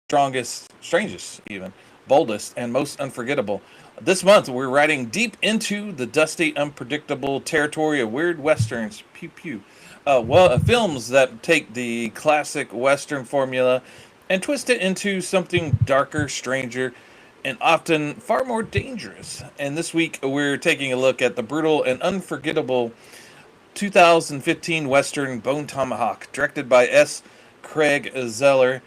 strongest, strangest, even boldest, and most unforgettable. This month, we're riding deep into the dusty, unpredictable territory of weird westerns. Pew pew. Films that take the classic western formula and twist it into something darker, stranger, and often far more dangerous. And this week, we're taking a look at the brutal and unforgettable 2015 Western Bone Tomahawk, directed by S. Craig Zahler.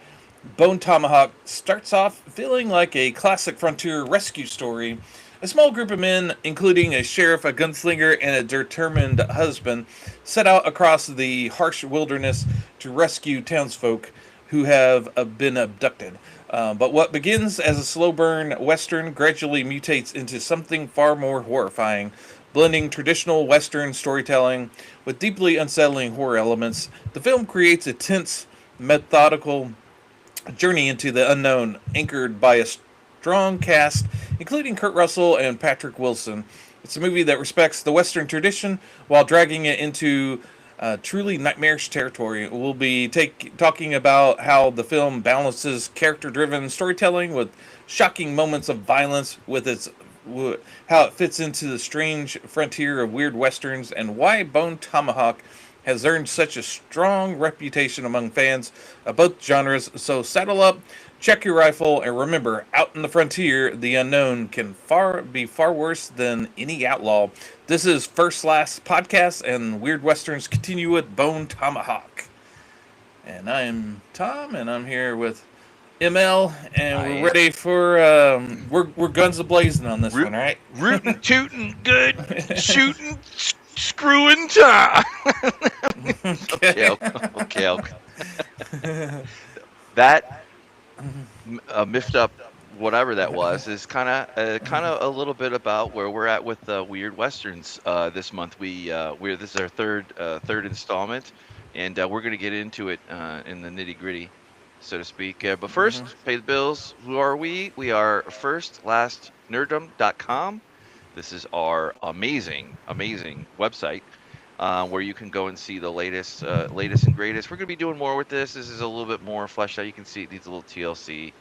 Bone Tomahawk starts off feeling like a classic frontier rescue story. A small group of men, including a sheriff, a gunslinger, and a determined husband, set out across the harsh wilderness to rescue townsfolk who have been abducted. But what begins as a slow burn western gradually mutates into something far more horrifying, blending traditional western storytelling with deeply unsettling horror elements. The film creates a tense, methodical journey into the unknown, anchored by a strong cast, including Kurt Russell and Patrick Wilson. It's a movie that respects the Western tradition while dragging it into truly nightmarish territory. We'll be talking about how the film balances character-driven storytelling with shocking moments of violence, with how it fits into the strange frontier of weird westerns, and why Bone Tomahawk has earned such a strong reputation among fans of both genres. So saddle up, check your rifle, and remember, out in the frontier, the unknown can be far worse than any outlaw. This is First Last Podcast, and Weird Westerns continue with Bone Tomahawk. And I'm Tom, and I'm here with ML, and I we're am. ready for we're guns a blazing on this Root, one, all right? rootin', tootin', good, shooting, screwing time. Okay, okay, okay. That miffed up whatever that was is kind of a little bit about where we're at with weird westerns this month. We're this is our third installment, and we're gonna get into it in the nitty gritty, so to speak. But first, pay the bills. Who are we? We are firstlastnerddom.com. This is our amazing website where you can go and see the latest and greatest. We're going to be doing more with this. This is a little bit more fleshed out. You can see it needs a little TLC.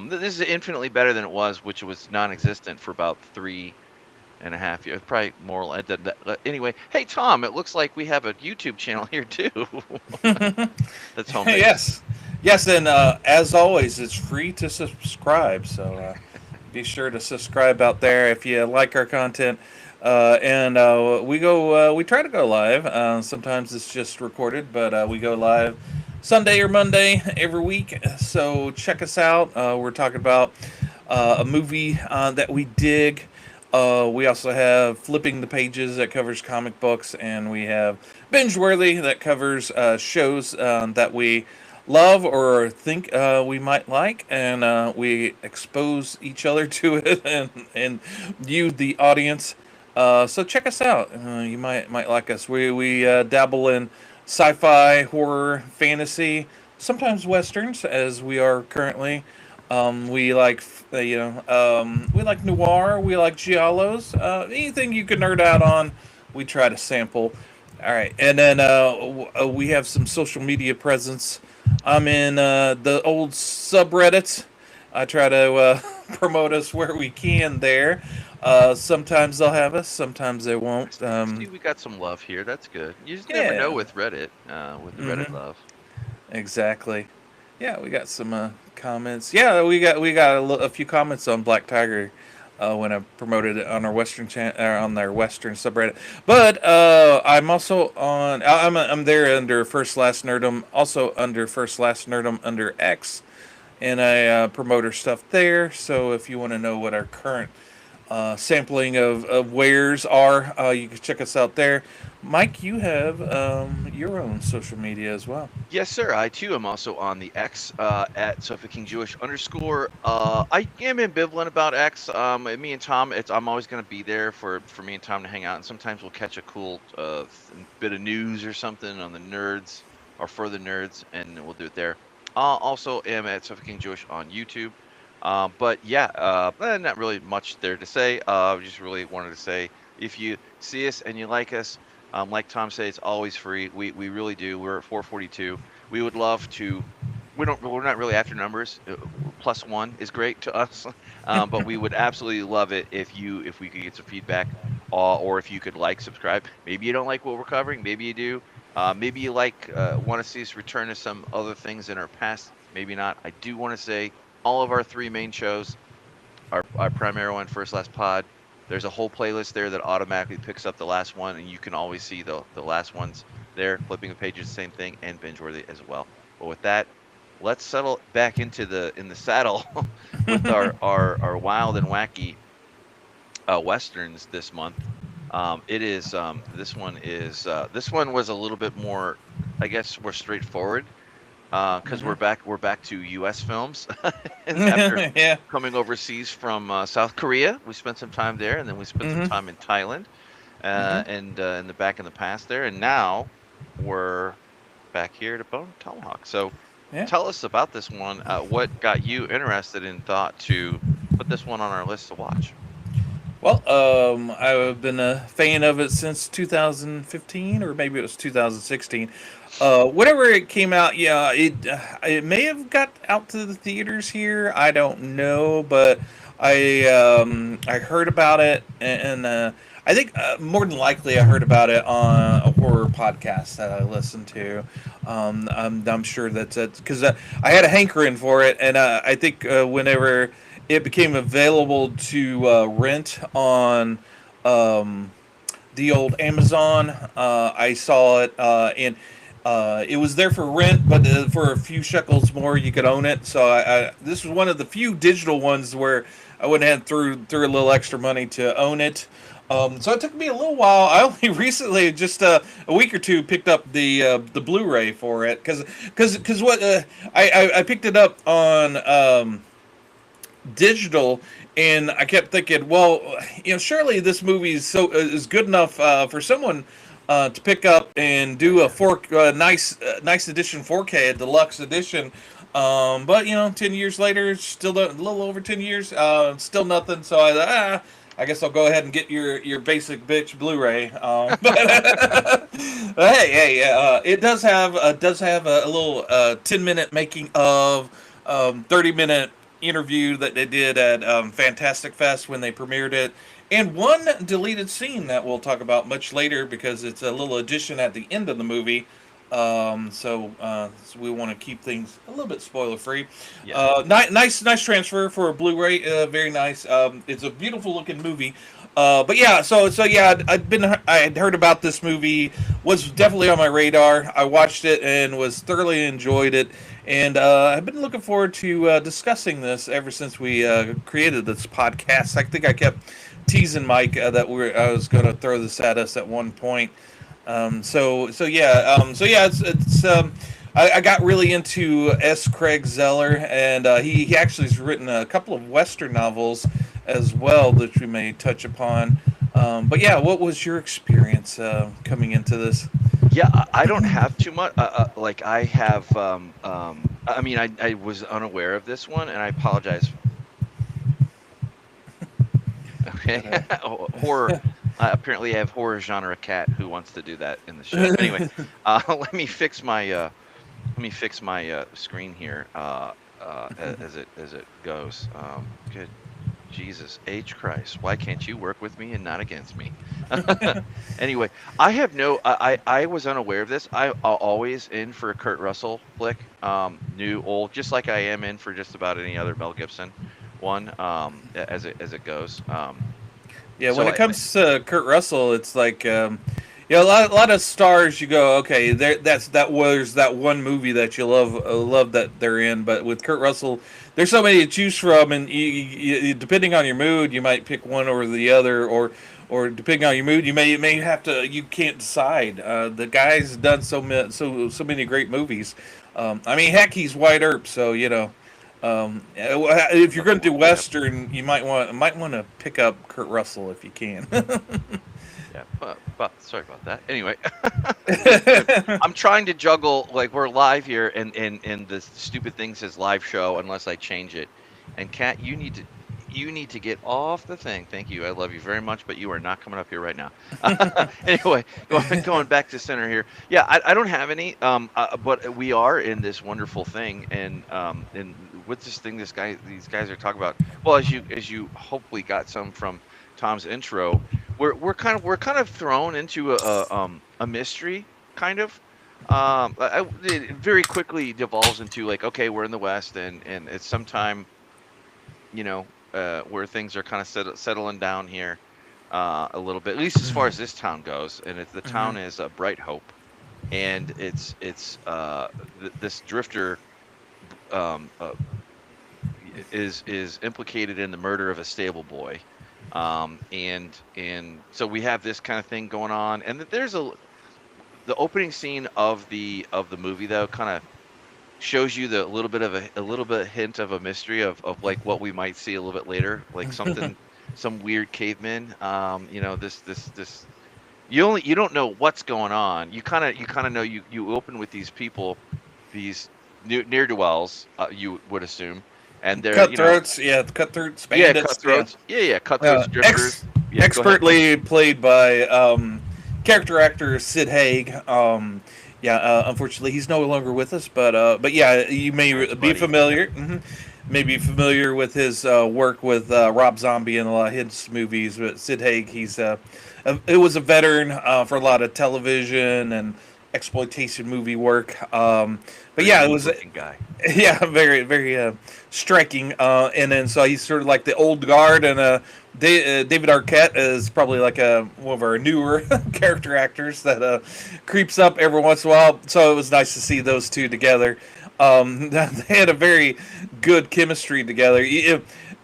This is infinitely better than it was, which was non-existent for about 3.5 years. Probably more. Anyway, hey Tom, it looks like we have a YouTube channel here too. That's home base. Yes, yes, and as always, it's free to subscribe. So be sure to subscribe out there if you like our content. And we try to go live. Sometimes it's just recorded, but we go live Sunday or Monday every week. So check us out. We're talking about a movie that we dig. We also have Flipping the Pages that covers comic books, and we have Binge Worthy that covers shows that we love or think we might like, and we expose each other to it and you, the audience. So check us out. You might like us. We dabble in sci-fi, horror, fantasy, sometimes westerns, as we are currently. We like we like noir. We like giallos. Anything you can nerd out on, we try to sample. All right, and then we have some social media presence. I'm in the old subreddits. I try to promote us where we can there. Sometimes they'll have us, sometimes they won't. See, we got some love here. That's good. You just never know Yeah, with Reddit, with the Reddit love. exactly. Yeah, we got some comments. Yeah, we got a few comments on Black Tiger when I promoted it on our on their Western subreddit. But I'm also on. I'm there under First Last Nerdum, also under First Last Nerdum under X, and I promote our stuff there. So if you want to know what our current sampling of wares are, you can check us out there. Mike, you have your own social media as well. Yes, sir. I too am also on the X at Sophie King Jewish underscore. I am ambivalent about X. Me and Tom, I'm always going to be there for me and Tom to hang out, and sometimes we'll catch a cool bit of news or something on the nerds or for the nerds, and we'll do it there. Also am at Sophie King Jewish on YouTube. But yeah, not really much there to say. Just really wanted to say if you see us and you like us, like Tom said, it's always free. We really do. We're at 442. We would love to we're not really after numbers. +1 is great to us, but we would absolutely love it if we could get some feedback, or if you could like, subscribe. Maybe you don't like what we're covering, maybe you do. Maybe you want to see us return to some other things in our past. Maybe not. I do want to say all of our three main shows, our primary one, First Last Pod. There's a whole playlist there that automatically picks up the last one, and you can always see the last ones there. Flipping the pages, same thing, and binge worthy as well. But with that, let's settle back into the saddle with our wild and wacky westerns this month. It is this one was a little bit more, I guess, more straightforward, because Hmm. we're back to U.S. films, and after Yeah. coming overseas from South Korea, we spent some time there, and then we spent some Hmm. time in Thailand, Hmm. and in the past there, and now we're back here to Bone Tomahawk. So Yeah. tell us about this one. What got you interested in thought to put this one on our list to watch? Well, I've been a fan of it since 2015, or maybe it was 2016. Whenever it came out, yeah, it may have got out to the theaters here. I don't know, but I heard about it, and I think more than likely I heard about it on a horror podcast that I listened to. I'm sure that's it because I had a hankering for it, and I think whenever it became available to rent on um, the old Amazon. I saw it, and it was there for rent, but for a few shekels more, you could own it. So this was one of the few digital ones where I went ahead and threw a little extra money to own it. So it took me a little while. I only recently, just a week or two, picked up the Blu-ray for it because what I picked it up on digital, and I kept thinking, well, surely this movie is good enough for someone to pick up and do a nice edition 4K, a deluxe edition. But 10 years later, still a little over 10 years, still nothing. So I guess I'll go ahead and get your basic bitch Blu-ray. But hey, it does have a little 10-minute making of 30-minute interview that they did at Fantastic Fest when they premiered it, and one deleted scene that we'll talk about much later because it's a little addition at the end of the movie. So we want to keep things a little bit spoiler free. Yeah. Nice transfer for a Blu-ray. Very nice. It's a beautiful looking movie. But yeah, so yeah, I had heard about this movie, was definitely on my radar. I watched it and was thoroughly enjoyed it, and I've been looking forward to discussing this ever since we created this podcast. I think I kept teasing Mike that I was going to throw this at us at one point. So yeah, I got really into S. Craig Zeller, and he actually has written a couple of Western novels as well that we may touch upon. But yeah, what was your experience coming into this? Yeah, I don't have too much. Like I have. I mean, I was unaware of this one, and I apologize. Okay, horror. Apparently, I have horror genre cat who wants to do that in the show. Anyway, let me fix my screen here as it goes. Good Jesus H Christ, why can't you work with me and not against me? Anyway, I have no. I was unaware of this. I'm always in for a Kurt Russell flick, new, old, just like I am in for just about any other Mel Gibson one, as it goes. Yeah, when So it I, comes to Kurt Russell, it's like a lot of stars. You go, okay, that was that one movie that you love that they're in. But with Kurt Russell, there's so many to choose from, and depending on your mood, you might pick one over the other, or depending on your mood, you may have to. You can't decide. The guy's done so many great movies. I mean, heck, he's White Earp, so if you're going to do yep. Western, you might want to pick up Kurt Russell if you can. Yeah, but sorry about that. Anyway, I'm trying to juggle, like, we're live here, and the stupid thing says live show unless I change it. And Kat, You need to get off the thing. Thank you. I love you very much, but you are not coming up here right now. Anyway, going back to center here. Yeah, I don't have any, but we are in this wonderful thing, and with this thing, these guys are talking about. Well, as you hopefully got some from Tom's intro, we're kind of thrown into a mystery kind of. It very quickly devolves into like, okay, we're in the West, and it's sometime, you know, where things are kind of settling down here a little bit, at least as far as this town goes. And the town is Bright Hope, and this drifter um, uh, is implicated in the murder of a stable boy, and so we have this kind of thing going on, and there's the opening scene of the movie though kind of shows you the little bit of a little bit hint of a mystery of like what we might see a little bit later, like something, some weird caveman. This you don't know what's going on. You kind of know, you open with these people, these near dwells, you would assume, and they're Cutthroats, yeah, cutthroats, yeah, bandits, cutthroats, yeah, cutthroats, drifters. Yeah, go ahead. expertly played by character actor Sid Haig. Unfortunately, he's no longer with us, but yeah, you may Thanks, be buddy. familiar. May be familiar with his work with Rob Zombie in a lot of his movies. But Sid Haig, it was a veteran for a lot of television and exploitation movie work. But Very yeah, it neat was looking guy. yeah, very very striking. And then so he's sort of like the old guard, and David Arquette is probably like one of our newer character actors that creeps up every once in a while. So it was nice to see those two together. They had a very good chemistry together.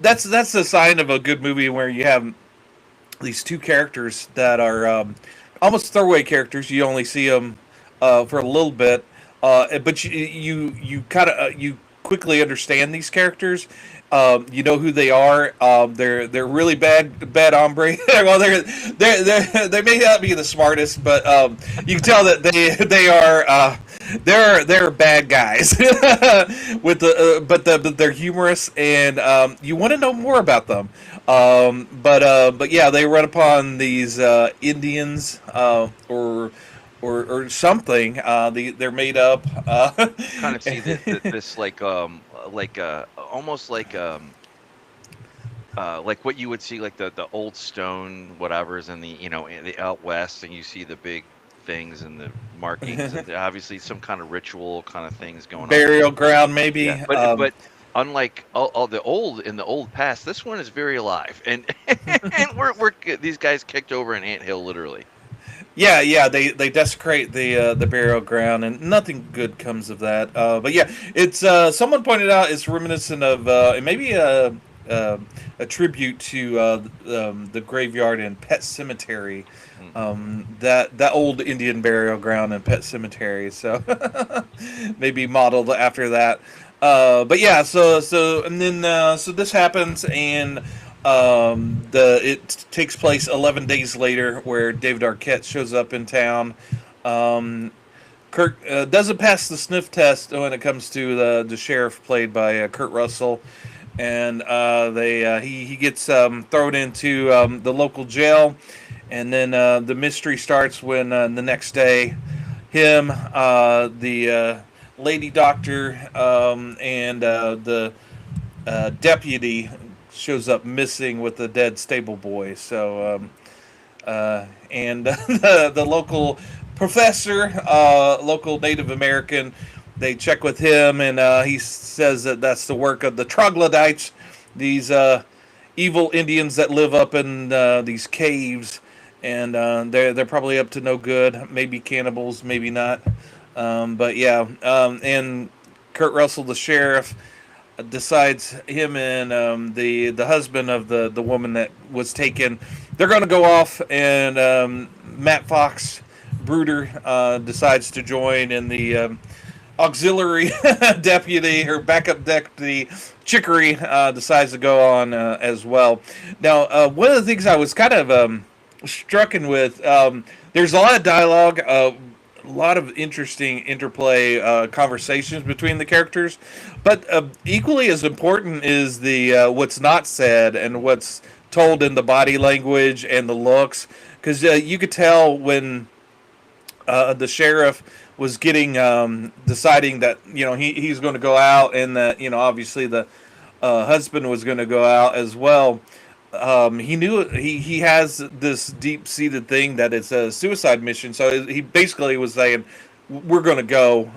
That's a sign of a good movie where you have these two characters that are almost throwaway characters. You only see them for a little bit, but you kind of you quickly understand these characters. You know who they are. They're really bad hombre. Well, they may not be the smartest, but you can tell that they are they're bad guys. With but they're humorous, and you want to know more about them. But yeah, they run upon these Indians or something. They're made up. Kind of see this like almost like what you would see like the old stone whatever's in the, in the out west, and you see the big things and the markings, and obviously some kind of ritual kind of things going on. Burial ground, maybe. Yeah, but unlike all the old in the old past, this one is very alive, and and we're these guys kicked over an anthill literally. Yeah. They desecrate the burial ground, and nothing good comes of that. But yeah, it's someone pointed out it's reminiscent of it may be a tribute to the graveyard in Pet Cemetery, that old Indian burial ground in Pet Cemetery. So maybe modeled after that. But yeah, so and then so this happens, and it takes place 11 days later, where David Arquette shows up in town. Kurt doesn't pass the sniff test when it comes to the sheriff played by Kurt Russell, and he gets thrown into the local jail, and then the mystery starts when the next day, him, the lady doctor, and the deputy shows up missing with the dead stable boy. So and the local professor, local Native American, they check with him, and he says that that's the work of the Troglodytes, these evil Indians that live up in these caves, and they're probably up to no good. Maybe cannibals, maybe not. But yeah, and Kurt Russell, the sheriff, decides him and the husband of the woman that was taken, they're going to go off, and Matt Fox, Bruder, decides to join, in the auxiliary deputy or backup deputy Chicory decides to go on as well. Now, one of the things I was kind of struck with, there's a lot of dialogue. a lot of interesting interplay conversations between the characters, but equally as important is the what's not said and what's told in the body language and the looks, because you could tell when the sheriff was getting deciding that he's going to go out, and that obviously the husband was going to go out as well. He knew he has this deep seated thing that it's a suicide mission. So he basically was saying, "We're going to go."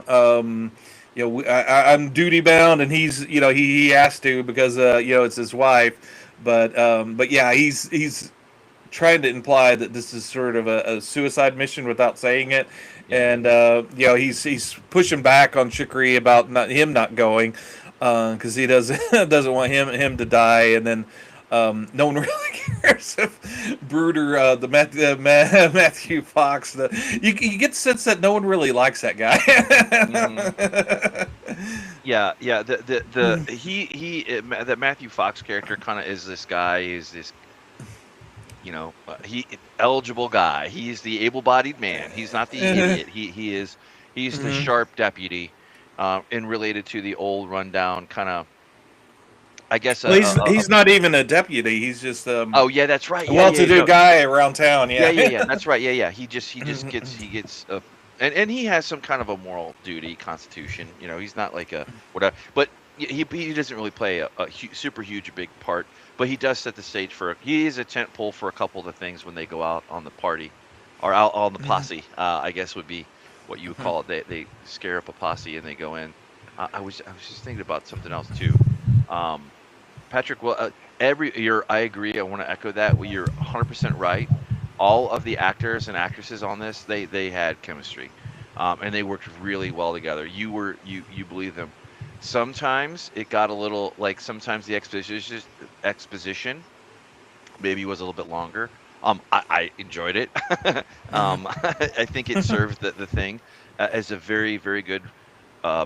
I'm duty bound, and he has to because it's his wife. But yeah, he's trying to imply that this is sort of a suicide mission without saying it, Yeah. and he's pushing back on Chicory about him not going because he doesn't doesn't want him to die, and then no one really cares if Bruder, Matthew Fox. You get the sense that no one really likes that guy. Hmm. Yeah, yeah. That Matthew Fox character kind of is this guy. Is this he eligible guy. He's the able-bodied man. He's not the idiot. He's the Mhm. sharp deputy, and related to the old rundown kind of. I guess Well, he's not even a deputy. He's just oh yeah, that's right. a Yeah, yeah, well-to-do no, guy around town. yeah, yeah, Yeah. yeah. That's right. Yeah, yeah. He just gets and he has some kind of a moral duty, constitution. He's not like a whatever, but he doesn't really play a super huge big part. But he does set the stage for. He is a tent pole for a couple of the things when they go out on the party, or out on the posse. I guess would be what you would call it. They scare up a posse and they go in. I was just thinking about something else too. Um, Patrick, well, I agree. I want to echo that. Well, you're 100% right. All of the actors and actresses on this, they had chemistry, and they worked really well together. You believe them. Sometimes it got a little like sometimes the exposition maybe was a little bit longer. I enjoyed it. I think it served the thing as a very very good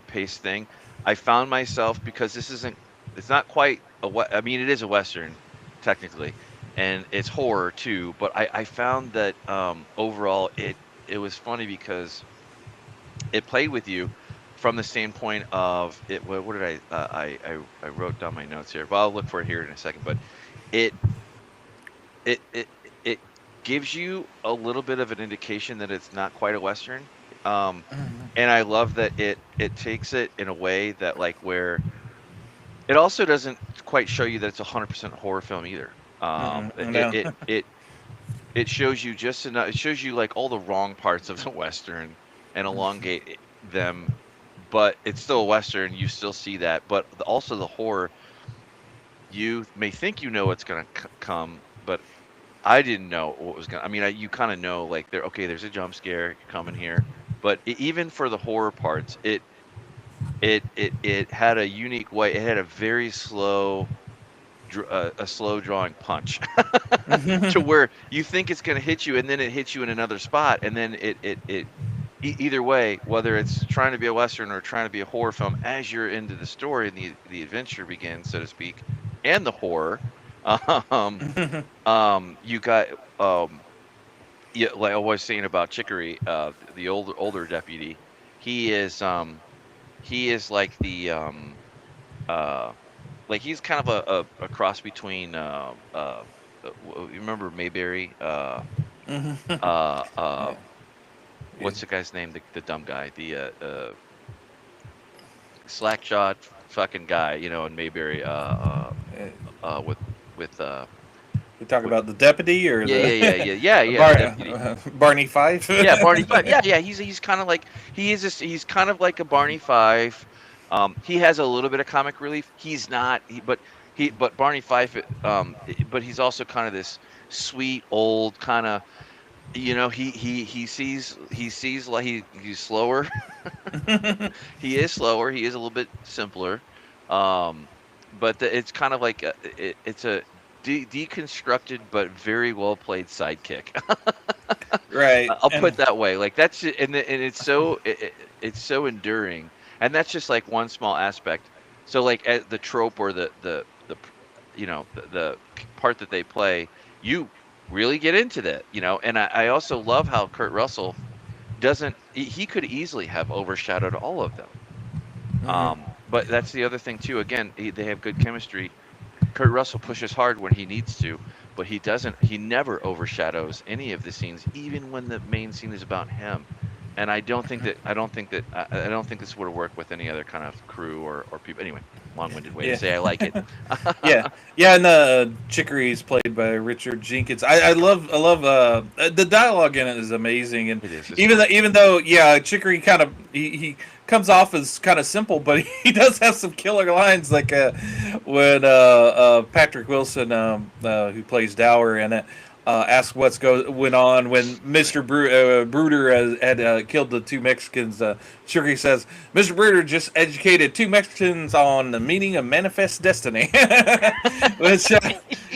pace thing. I found myself because it's not quite I mean, it is a Western, technically, and it's horror too, but I found that overall it was funny because it played with you from the standpoint of it. What did I wrote down my notes here. Well, I'll look for it here in a second, but it it it it gives you a little bit of an indication that it's not quite a Western. Um, and I love that it takes it in a way that like where it also doesn't quite show you that it's 100% horror film either. It No. it it it shows you just enough. It shows you like all the wrong parts of the western and elongate them, but it's still a western. You still see that, but also the horror. You may think you know what's going to come, but I didn't know what was going. I mean, you kind of know like there. Okay, there's a jump scare coming here, but even for the horror parts, it had a unique way. It had a very slow a slow drawing punch to where you think it's going to hit you and then it hits you in another spot and then either way, whether it's trying to be a western or trying to be a horror film, as you're into the story and the adventure begins, so to speak, and the horror, um you got um yeah, like I was saying about Chicory, the older deputy. He is like the uh like he's kind of a cross between you remember Mayberry, uh what's the guy's name, the dumb guy, the slack-jawed fucking guy, in Mayberry, with You talk with about the deputy or yeah, yeah, yeah, the yeah, yeah, yeah, the deputy. Barney Fife. Yeah, Barney Fife. Yeah, yeah, he's kind of like he's kind of like a Barney Fife. He has a little bit of comic relief. He's not, but Barney Fife. But he's also kind of this sweet old kind of. He sees like he's slower. He is slower. He is a little bit simpler. Um, but it's kind of like it's a deconstructed but very well played sidekick. Right. I'll put And it that way. Like that's it, and it's so enduring, and that's just like one small aspect. So like the trope or the part that they play, you really get into that, and I also love how Kurt Russell doesn't he could easily have overshadowed all of them. Hmm. But that's the other thing too. Again, they have good chemistry. Kurt Russell pushes hard when he needs to, but he doesn't. He never overshadows any of the scenes, even when the main scene is about him. And I don't think that I don't think this would work with any other kind of crew or people. Anyway, long-winded way to Yeah. say I like it. Yeah, yeah, and Chicory is played by Richard Jenkins. I love the dialogue in it is amazing, and It is. It's great. even though yeah, Chicory kind of he comes off as kind of simple, but he does have some killer lines like when Patrick Wilson who plays Dower in it. Asks went on when Bruder had killed the two Mexicans. Chicory says, "Mr. Bruder just educated two Mexicans on the meaning of manifest destiny," which,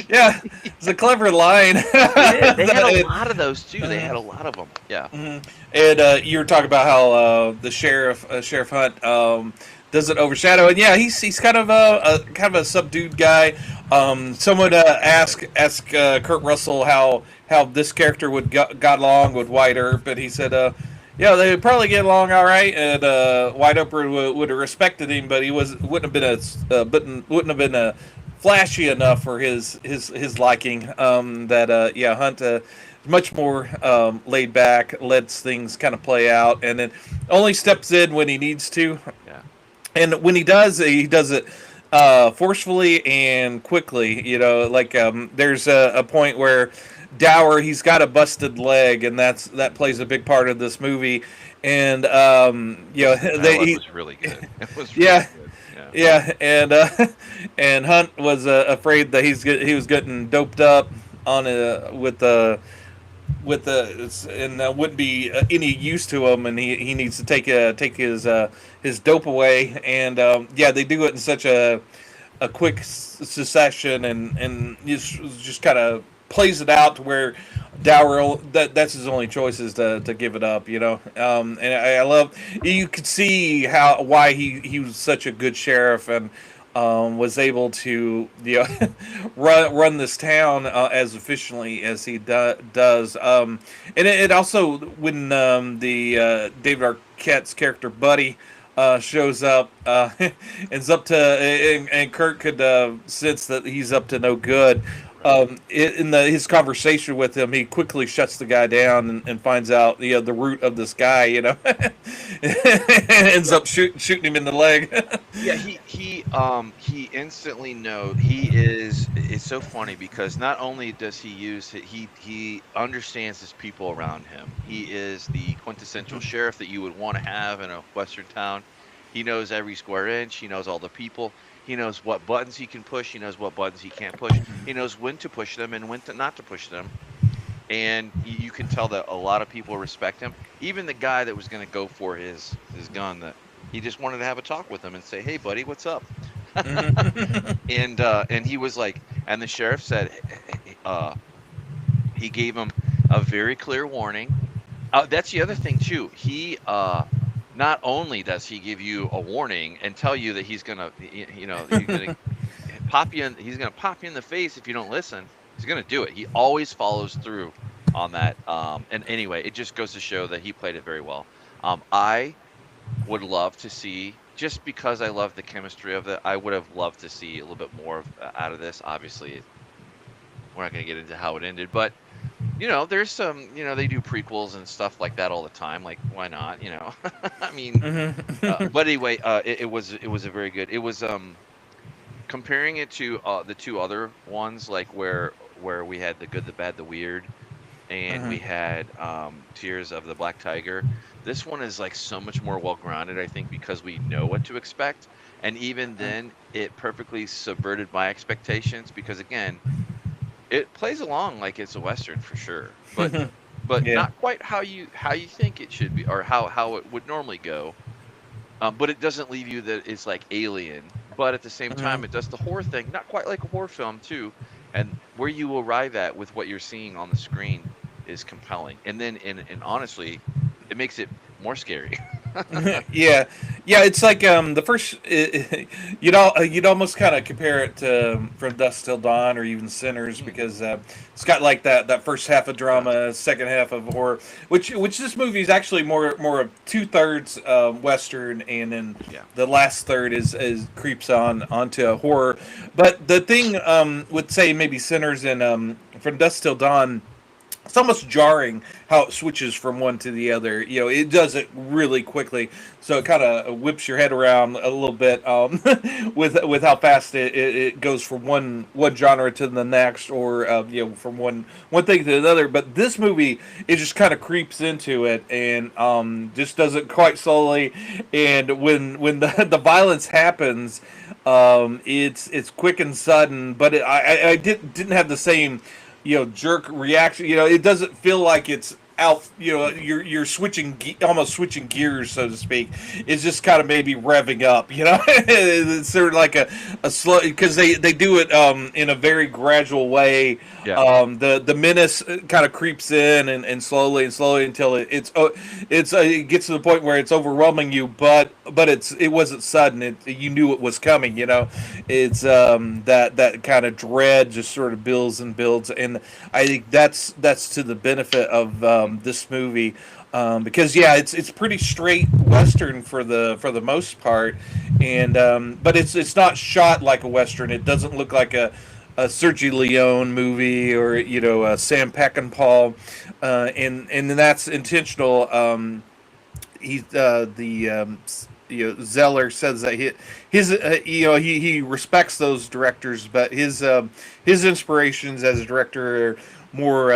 yeah, it's a clever line. It is. They had a It- lot of those too. They had a lot of them. Yeah. Mhm. And you were talking about how the Sheriff Hunt, doesn't overshadow, and yeah, he's kind of a subdued guy. Someone asked Kurt Russell how this character got along with White Earp, and he said, yeah, they would probably get along all right, and White Earp would have respected him, but he wouldn't have been wouldn't have been flashy enough for his liking. That yeah, Hunt much more laid back, lets things kind of play out, and then only steps in when he needs to. Yeah. And when he does it forcefully and quickly. You know, like there's a point where Dower he's got a busted leg, and that plays a big part of this movie. And you know, His dialogue was really good. It was really yeah, good. Yeah. yeah, and and Hunt was afraid that he was getting doped up on with and wouldn't be any use to him, and he needs to take his dope away, and yeah, they do it in such a quick succession, and just kind of plays it out to where Dower that's his only choice is to give it up, you know. And I love you could see why he was such a good sheriff and was able to run this town as efficiently as he does. And it also when the David Arquette's character Buddy shows up, and's up to and Kurt could sense that he's up to no good. In his conversation with him, he quickly shuts the guy down and finds out the root of this guy. You know, ends up shooting him in the leg. Yeah, he instantly knows he is. It's so funny because not only does he use it, he understands his people around him. He is the quintessential sheriff that you would want to have in a western town. He knows every square inch. He knows all the people. He knows what buttons he can push. He knows what buttons he can't push. He knows when to push them and when to not to push them. And you can tell that a lot of people respect him. Even the guy that was going to go for his gun, that he just wanted to have a talk with him and say, "Hey, buddy, what's up?" And he was like, and the sheriff said, he gave him a very clear warning. That's the other thing too. He not only does he give you a warning and tell you that he's gonna, he's gonna he's gonna pop you in the face if you don't listen. He's gonna do it. He always follows through on that. And anyway, it just goes to show that he played it very well. I would love to see, just because I love the chemistry of it, I would have loved to see a little bit more out of this. Obviously, we're not going to get into how it ended, but there's some, they do prequels and stuff like that all the time. Like, why not? I mean, but anyway, it was a very good. It was comparing it to the two other ones, like where we had the good, the bad, the weird, and we had Tears of the Black Tiger. This one is like so much more well-grounded, I think, because we know what to expect. And even then, it perfectly subverted my expectations because, again, it plays along like it's a Western for sure, but Yeah. not quite how you think it should be or how it would normally go. But it doesn't leave you that it's like Alien. But at the same time, it does the horror thing, not quite like a horror film too. And where you arrive at with what you're seeing on the screen is compelling. And then, and honestly, it makes it more scary. Yeah, Yeah, it's like the first. You'd almost kind of compare it to From Dusk Till Dawn or even Sinners Mm, because it's got like that first half of it does. drama, second half of horror. Which this movie is actually more of 2/3 western, and then Yeah. the last third is creeps onto horror. But the thing with say maybe Sinners and From Dusk Till Dawn, it's almost jarring how it switches from one to the other. It does it really quickly, so it kind of whips your head around a little bit with how fast it goes from one genre to the next, or from one thing to another. But this movie, it just kind of creeps into it and just does it quite slowly. And when the violence happens, it's quick and sudden, but I didn't have the same jerk reaction. It doesn't feel like it's out. You're switching almost switching gears, so to speak. It's just kind of maybe revving up. It's sort of like a slow, because they do it in a very gradual way. Yeah. The menace kind of creeps in and slowly until it gets to the point where it's overwhelming you, but it wasn't sudden. You knew it was coming. It's that kind of dread just sort of builds and builds, and I think that's to the benefit of this movie. Because yeah, it's pretty straight western for the most part, and but it's not shot like a western. It doesn't look like a Sergio Leone movie, or a Sam Peckinpah, and that's intentional. He the Zeller says that he respects those directors, but his inspirations as a director are more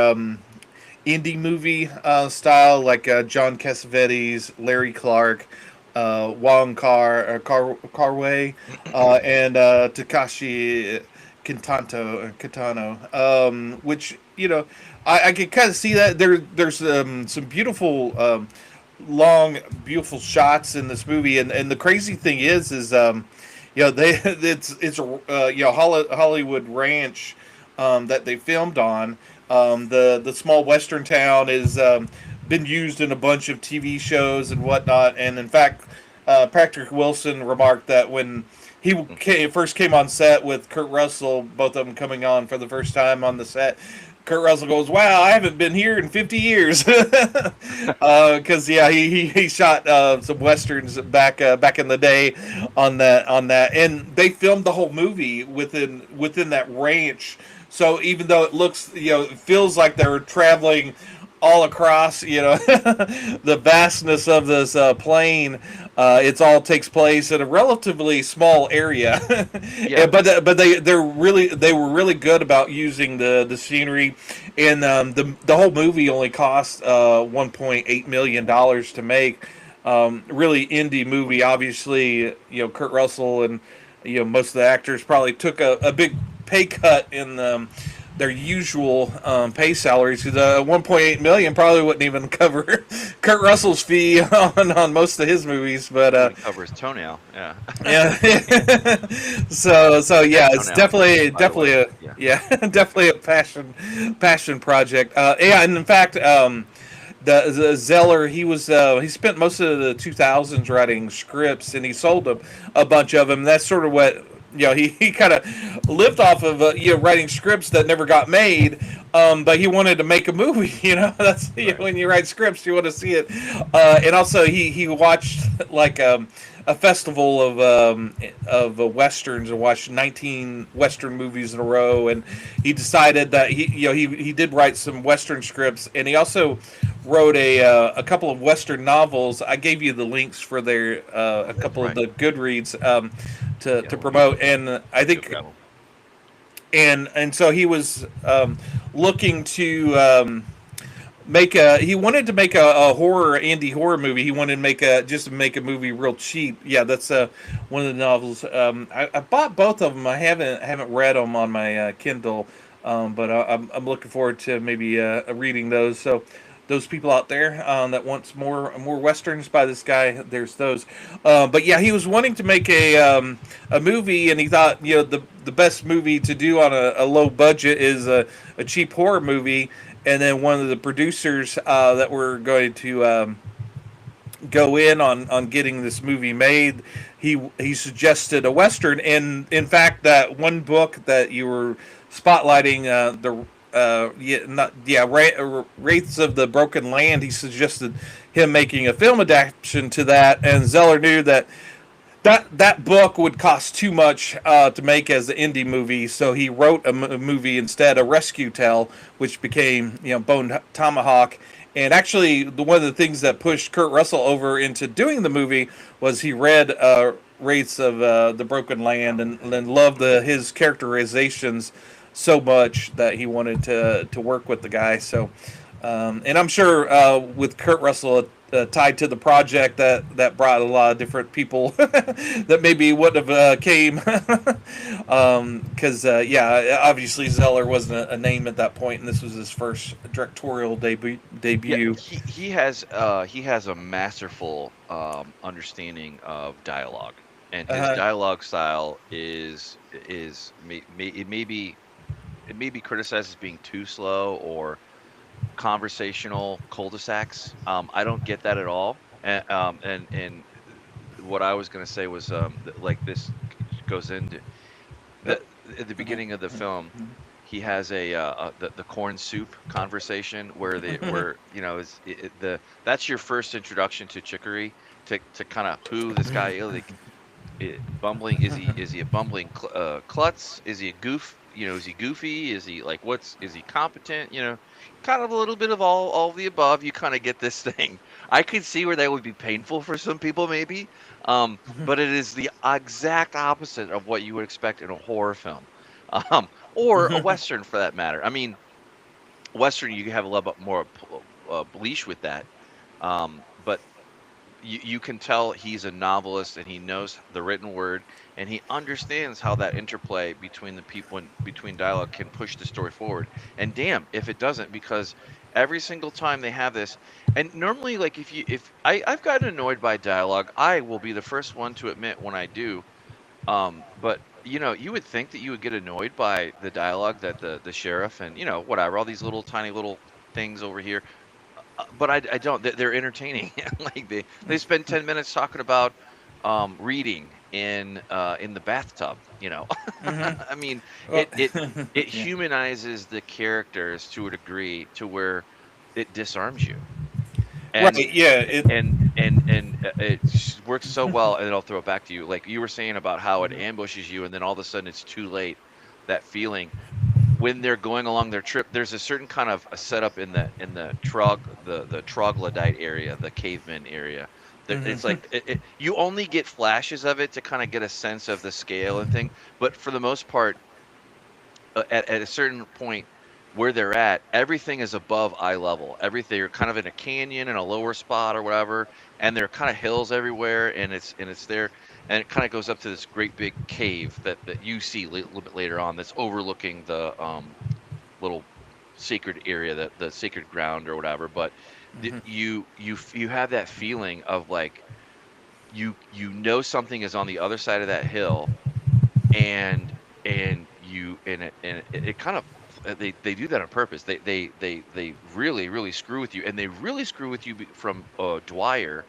indie movie style, like John Cassavetes, Larry Clark, Carway, and Takashi Kitano, which I can kind of see that there's some beautiful long, beautiful shots in this movie, and the crazy thing is they it's a Hollywood ranch that they filmed on. The small western town is been used in a bunch of TV shows and whatnot, and in fact, Patrick Wilson remarked that when first came on set with Kurt Russell, both of them coming on for the first time on the set, Kurt Russell goes, "Wow, I haven't been here in 50 years," because yeah, he shot some westerns back in the day on that, and they filmed the whole movie within that ranch. So even though it looks, it feels like they were traveling all across, the vastness of this plain. It's all takes place in a relatively small area, Yeah. but they were really good about using the scenery, and the whole movie only cost $1.8 million to make. Really indie movie, obviously. Kurt Russell and most of the actors probably took a big pay cut in their usual pay salaries, because 1.8 million probably wouldn't even cover Kurt Russell's fee on most of his movies. But Wouldn't cover his toenail. Yeah. yeah, so Dead yeah, it's toenail, by the way. a Yeah. yeah definitely a passion project. Yeah, and in fact, the Zeller, he spent most of the 2000s writing scripts, and he sold a bunch of them. That's sort of what he kind of lived off of writing scripts that never got made, but he wanted to make a movie. That's Right. when you write scripts, you want to see it. And also he watched like a festival of westerns, and watched 19 western movies in a row, and he decided that he did write some western scripts, and he also wrote a couple of western novels. I gave you the links for their a That's couple of right. the Goodreads Yeah. to promote, and I We'll think grab 'em. and so he was looking to he wanted to make a horror indie horror movie. He wanted to make a movie real cheap. Yeah, that's one of the novels. I bought both of them. I haven't read them on my Kindle, but I'm looking forward to maybe reading those. So those people out there that wants more westerns by this guy, there's those. But yeah, he was wanting to make a movie, and he thought the best movie to do on a low budget is a cheap horror movie. And then one of the producers that were going to go in on getting this movie made. He suggested a western, and in fact, that one book that you were spotlighting, the Wraiths of the Broken Land. He suggested him making a film adaptation to that, and Zeller knew that book would cost too much to make as an indie movie, so he wrote a movie instead, a rescue tale, which became Bone Tomahawk. And actually, one of the things that pushed Kurt Russell over into doing the movie was he read Wraiths of the Broken Land and loved his characterizations so much that he wanted to work with the guy. So, and I'm sure with Kurt Russell tied to the project, that brought a lot of different people that maybe wouldn't have came, because obviously Zeller wasn't a name at that point, and this was his first directorial debut. Yeah, Debut. he has a masterful understanding of dialogue, and his Uh, dialogue style is it may be criticized as being too slow or conversational cul-de-sacs. I don't get that at all. And what I was going to say was like this goes into uh, the at the beginning of the film. He has the corn soup conversation where is the that's your first introduction to Chicory, to kind of who this guy is. Like, bumbling, is he a bumbling klutz? Is he a goof? Is he goofy? Is he like, is he competent? Kind of a little bit of all of the above. You kind of get this thing. I could see where that would be painful for some people, maybe. But it is the exact opposite of what you would expect in a horror film, or a western for that matter. I mean, western, you have a little bit more leash with that. But you can tell he's a novelist, and he knows the written word, and he understands how that interplay between the people and between dialogue can push the story forward. And damn if it doesn't, because every single time they have this, and normally, like, if I've gotten annoyed by dialogue, I will be the first one to admit when I do. But you would think that you would get annoyed by the dialogue that the sheriff and whatever, all these little tiny little things over here, but I don't. They're entertaining. Like, they spend 10 minutes talking about reading in the bathtub. I mean, well, it yeah. humanizes the characters to a degree to where it disarms you, and Right. Yeah. it works so well. And then I'll throw it back to you, like you were saying about how it ambushes you, and then all of a sudden it's too late. That feeling when they're going along their trip, there's a certain kind of a setup in the troglodyte area, the caveman area. It's like you only get flashes of it to kind of get a sense of the scale and thing, but for the most part, at a certain point where they're at, everything is above eye level. Everything, you're kind of in a canyon in a lower spot or whatever, and there are kind of hills everywhere, and it's there, and it kind of goes up to this great big cave that you see a little bit later on, that's overlooking the little sacred area, that the sacred ground or whatever. But you have that feeling of like you know something is on the other side of that hill, and it kind of, they do that on purpose. They really screw with you, and they really screw with you from Dwyer,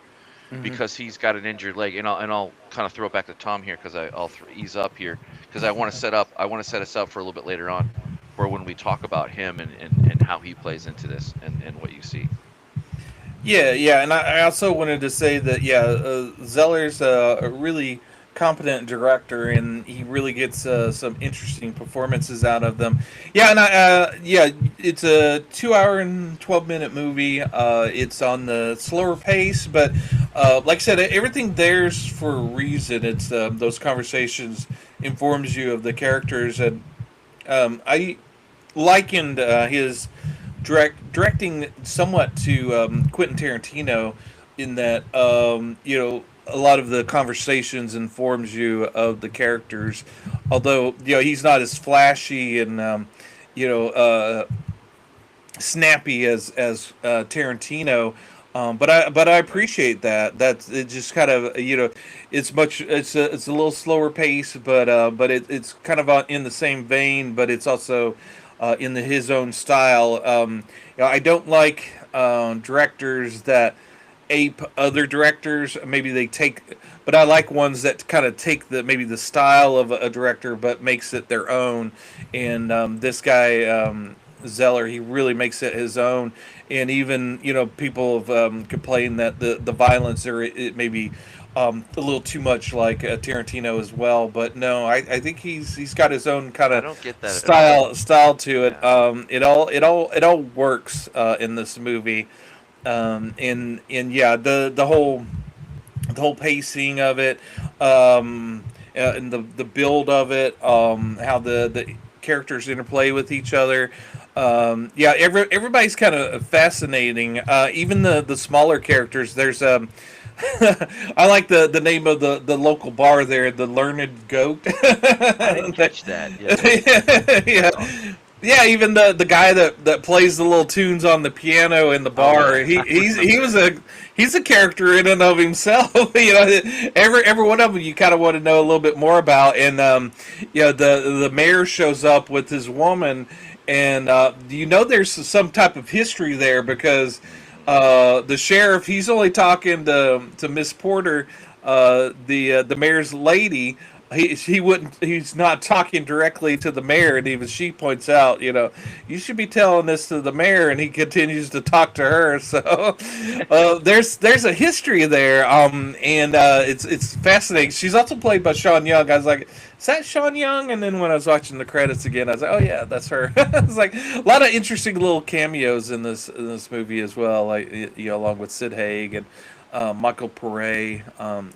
because he's got an injured leg. And I'll kind of throw it back to Tom here, because I'll ease up here, because I want to set us up for a little bit later on, for when we talk about him, and how he plays into this, and what you see. Yeah, and I also wanted to say that Zeller's a really competent director, and he really gets some interesting performances out of them. Yeah, and it's a 2 hour and 12 minute movie. It's on the slower pace, but like I said, everything there's for a reason. It's those conversations informs you of the characters, and I likened his directing somewhat to Quentin Tarantino, in that a lot of the conversations informs you of the characters, although he's not as flashy and you know uh, snappy as Tarantino. But I appreciate that. That's it. Just kind of it's a little slower pace, but it's kind of in the same vein, but it's also in his own style. I don't like directors that ape other directors. Maybe they take, but I like ones that kind of take the maybe the style of a director, but makes it their own. And this guy Zeller, he really makes it his own. And even people have complained that the violence or it maybe a little too much like Tarantino as well. But no, I think he's got his own kind I of don't get that at all. style to it. Yeah. It all works in this movie. And yeah, the whole pacing of it, and the build of it, how the characters interplay with each other. Yeah, everybody's kind of fascinating. Even the smaller characters. There's I like the name of the local bar there, the Learned Goat. I didn't catch that. Yeah. Yeah, That's awesome. yeah. Even the guy that plays the little tunes on the piano in the Oh bar, yeah. he's a character in and of himself. Every one of them you kind of want to know a little bit more about. And the mayor shows up with his woman, and there's some type of history there because Hmm. the sheriff, he's only talking to Miss Porter, the mayor's lady. He wouldn't. He's not talking directly to the mayor, and even she points out, you should be telling this to the mayor, and he continues to talk to her. So there's a history there, and it's fascinating. She's also played by Sean Young. I was like, is that Sean Young? And then when I was watching the credits again, I was like, oh yeah, that's her. It's like a lot of interesting little cameos in this movie as well, like along with Sid Haig and Michael Pare.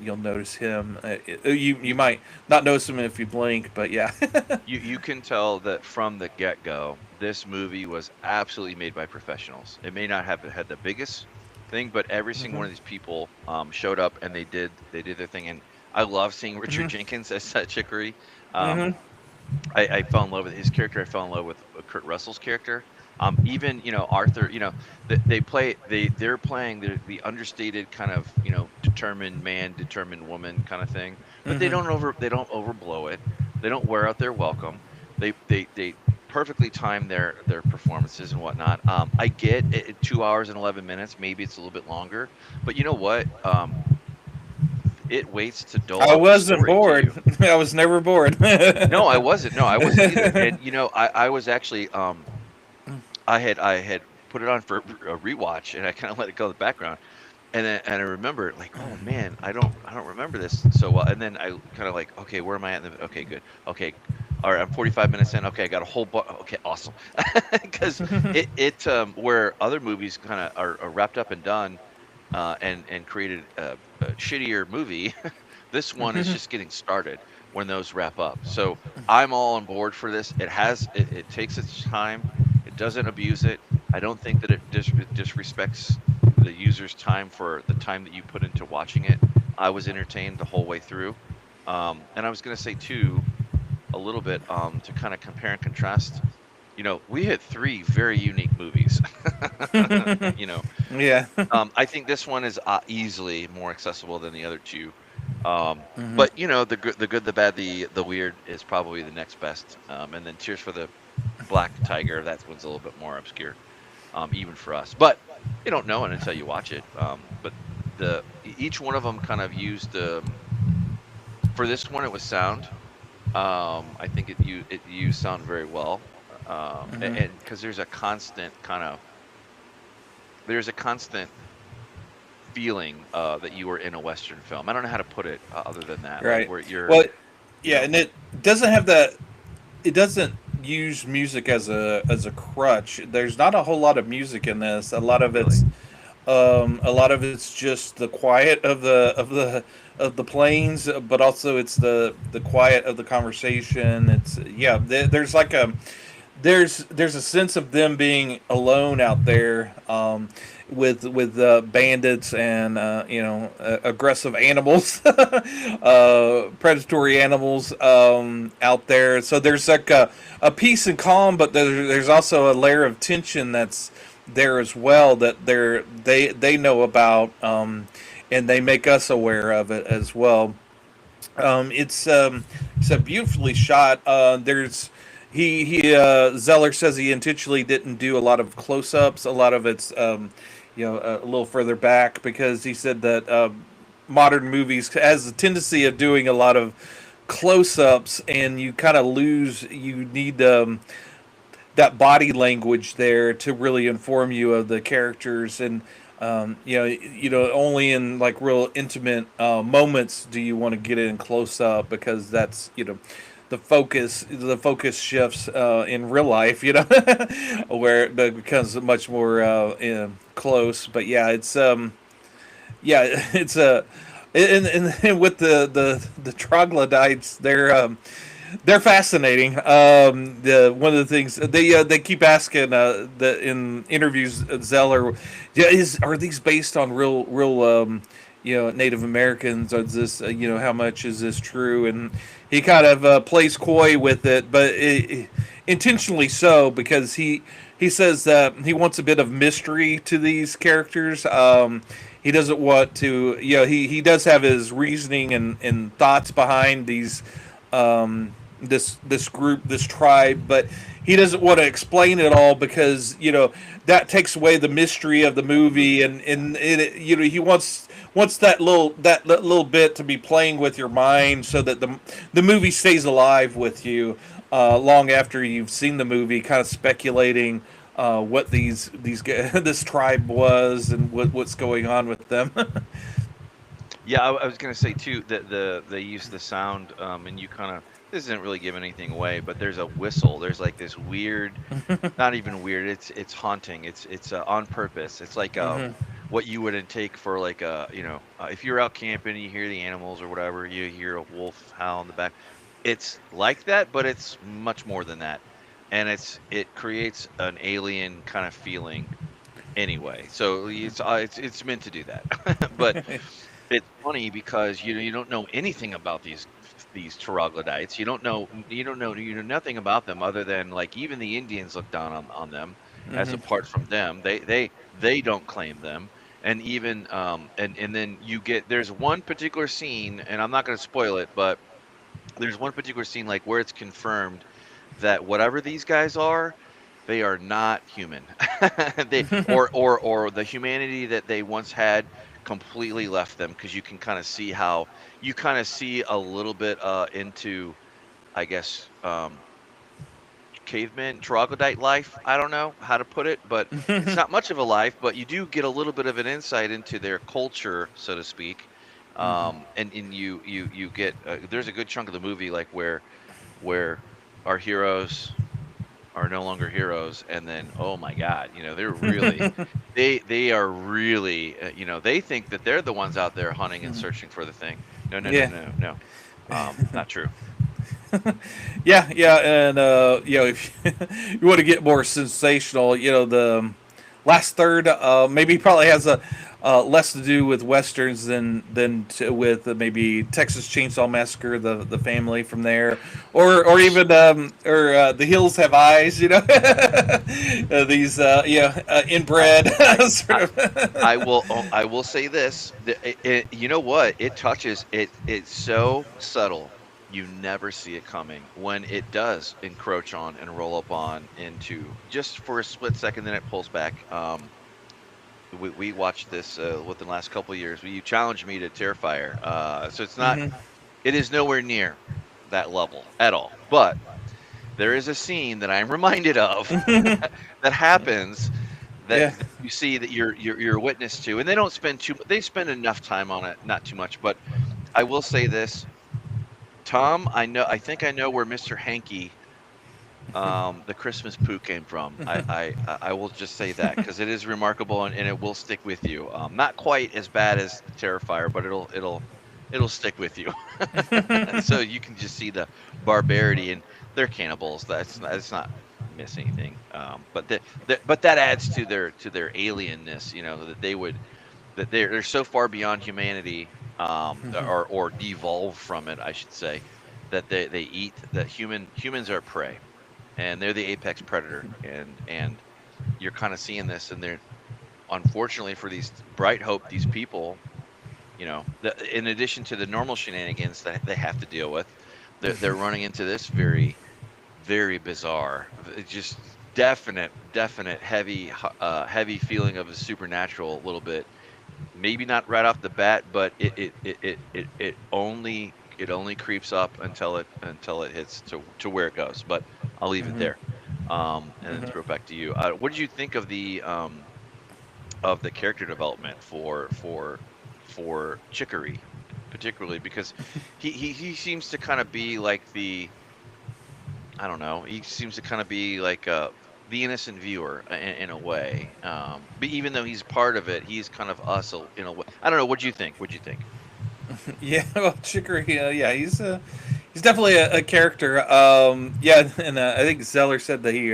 You'll notice him. You might not notice him if you blink, but yeah. You can tell that from the get-go, this movie was absolutely made by professionals. It may not have had the biggest thing, but every single Hmm. one of these people showed up and they did their thing. And I love seeing Richard Hmm. Jenkins as Chicory. Um, Hmm. I fell in love with his character. I fell in love with Kurt Russell's character. Even Arthur. They're playing the understated kind of determined man, determined woman kind of thing, but Hmm. they don't overblow it. They don't wear out their welcome. They perfectly time their performances and whatnot. I get it, 2 hours and 11 minutes. Maybe it's a little bit longer, but you know what? It waits to dole I out the wasn't story to bored. you. I was never bored. No, I wasn't. No, I wasn't either. And I was actually I had put it on for a rewatch, and I kind of let it go in the background, and I remember like, oh man, I don't remember this so well. And then I kind of like, okay, where am I at? Okay, good. Okay, all right, I'm 45 minutes in. Okay, I got a whole okay, awesome. Because it where other movies kind of are wrapped up and done, and created a shittier movie. This one is just getting started when those wrap up. So I'm all on board for this. It takes its time. It doesn't abuse it. I don't think that it disrespects the user's time for the time that you put into watching it. I was entertained the whole way through. And I was going to say too, a little bit to kind of compare and contrast. We had three very unique movies. you know, Yeah. I think this one is easily more accessible than the other two. Hmm. But the good, the bad, the weird is probably the next best. And then Tears for the Black Tiger. That one's a little bit more obscure, even for us. But you don't know it until you watch it. But each one of them kind of used for this one it was sound. I think it used sound very well. Hmm. And because there's a constant feeling that you were in a Western film. I don't know how to put it other than that. Like Right. where you're, Well, you yeah, know, and it doesn't have that. It doesn't use music as a crutch. There's not a whole lot of music in this. really. A lot of it's just the quiet of the planes, but also it's the quiet of the conversation. It's yeah. There's like there's a sense of them being alone out there, with bandits and aggressive animals, predatory animals, out there. So there's like a peace and calm, but there's also a layer of tension that's there as well that they know about, and they make us aware of it as well. It's a beautifully shot. There's he Zeller says he intentionally didn't do a lot of close ups. A lot of it's a little further back, because he said that modern movies has a tendency of doing a lot of close-ups, and you kind of lose. You need that body language there to really inform you of the characters, and only in like real intimate moments do you want to get in close up, because that's the focus shifts in real life, where it becomes much more close. But yeah, yeah, it's a and with the troglodytes, they're fascinating. One of the things they keep asking in interviews, Zeller, yeah, are these based on real Native Americans? Or is this how much is this true? And he kind of plays coy with it, but intentionally so, because he says that he wants a bit of mystery to these characters. He doesn't want to, he does have his reasoning and thoughts behind this group, this tribe, but he doesn't want to explain it all, because that takes away the mystery of the movie, and he wants that little bit to be playing with your mind, so that the movie stays alive with you long after you've seen the movie, kind of speculating what these this tribe was, and what's going on with them. Yeah, I was gonna say too that they use the sound, and you kind of this isn't really giving anything away, but there's a whistle. There's like this weird, not even weird. It's haunting. It's on purpose. It's like Hmm. what you would take for like if you're out camping and you hear the animals or whatever, you hear a wolf howl in the back. It's like that, but it's much more than that, and it creates an alien kind of feeling anyway. So it's meant to do that, but. It's funny because you don't know anything about these troglodytes. You know nothing about them other than like even the Indians look down on them as Hmm. apart from them. They don't claim them. And even and then there's one particular scene, and I'm not going to spoil it, but there's one particular scene like where it's confirmed that whatever these guys are, they are not human. They or the humanity that they once had completely left them, because you can kind of see how you kind of see a little bit into, I guess, caveman troglodyte life. I don't know how to put it, but it's not much of a life, but you do get a little bit of an insight into their culture, so to speak. And you get there's a good chunk of the movie like where our heroes are no longer heroes, and then oh my god, they're really they are really they think that they're the ones out there hunting and searching for the thing. No, no, no, Yeah. no, no. Not true. Yeah, and if you want to get more sensational, the last third maybe probably has a less to do with westerns with maybe Texas Chainsaw Massacre, the family from there, or even or The Hills Have Eyes, these inbred I, sort of. I will say this. You know what? It touches it. It's so subtle. You never see it coming. When it does encroach on and roll up on into just for a split second, then it pulls back. We watched this within the last couple of years. You challenged me to Terrifier. So it's not. Hmm. It is nowhere near that level at all. But there is a scene that I'm reminded of that happens that, Yeah. that you see that you're a witness to, and they don't spend too. They spend enough time on it, not too much. But I will say this, Tom. I think I know where Mr. Hanky, the Christmas poo came from. I will just say that because it is remarkable and it will stick with you. Not quite as bad as Terrifier, but it'll stick with you. So you can just see the barbarity, and they're cannibals. That's not miss anything. But that adds to their alienness. That they're so far beyond humanity, or devolve from it, I should say, that they eat that humans are prey, and they're the apex predator, and you're kind of seeing this, and they're unfortunately for these Bright Hope, these people, in addition to the normal shenanigans that they have to deal with, they're running into this very, very bizarre. It just definite heavy feeling of a supernatural a little bit. Maybe not right off the bat, but it only creeps up until it hits to where it goes. But I'll leave it Hmm. there, and then throw it back to you. What did you think of the character development for Chicory, particularly because he seems to kind of be like the I don't know. He seems to kind of be like the innocent viewer in a way. But even though he's part of it, he's kind of us in a way. I don't know. What do you think? What do you think? Yeah, well, Chicory, yeah, he's definitely a character. Yeah, and I think Zeller said that he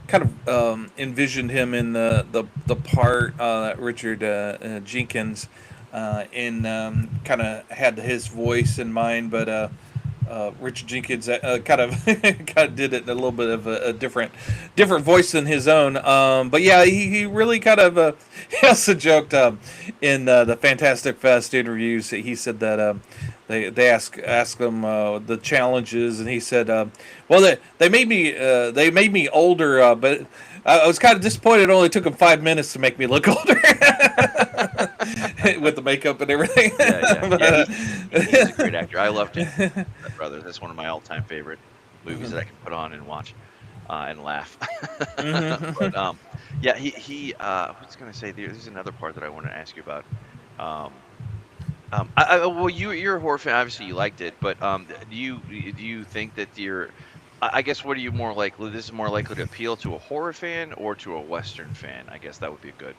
kind of envisioned him in the part that Richard Jenkins in kind of had his voice in mind, but Richard Jenkins kind of kind of did it in a little bit of a different voice than his own. But yeah, he really kind of he also joked in the Fantastic Fest interviews. He said that they asked him the challenges, and he said, "Well, they made me older, but I was kind of disappointed. It only took him 5 minutes to make me look older with the makeup and everything." Yeah. But, He's a great actor. I loved him, that brother. That's one of my all-time favorite movies that I can put on and watch and laugh. mhm. But yeah, he. I was gonna say there's another part that I want to ask you about. Um, well, you're a horror fan. Obviously, you liked it, but do you think that I guess what are you more likely? This is more likely to appeal to a horror fan or to a Western fan? I guess that would be a good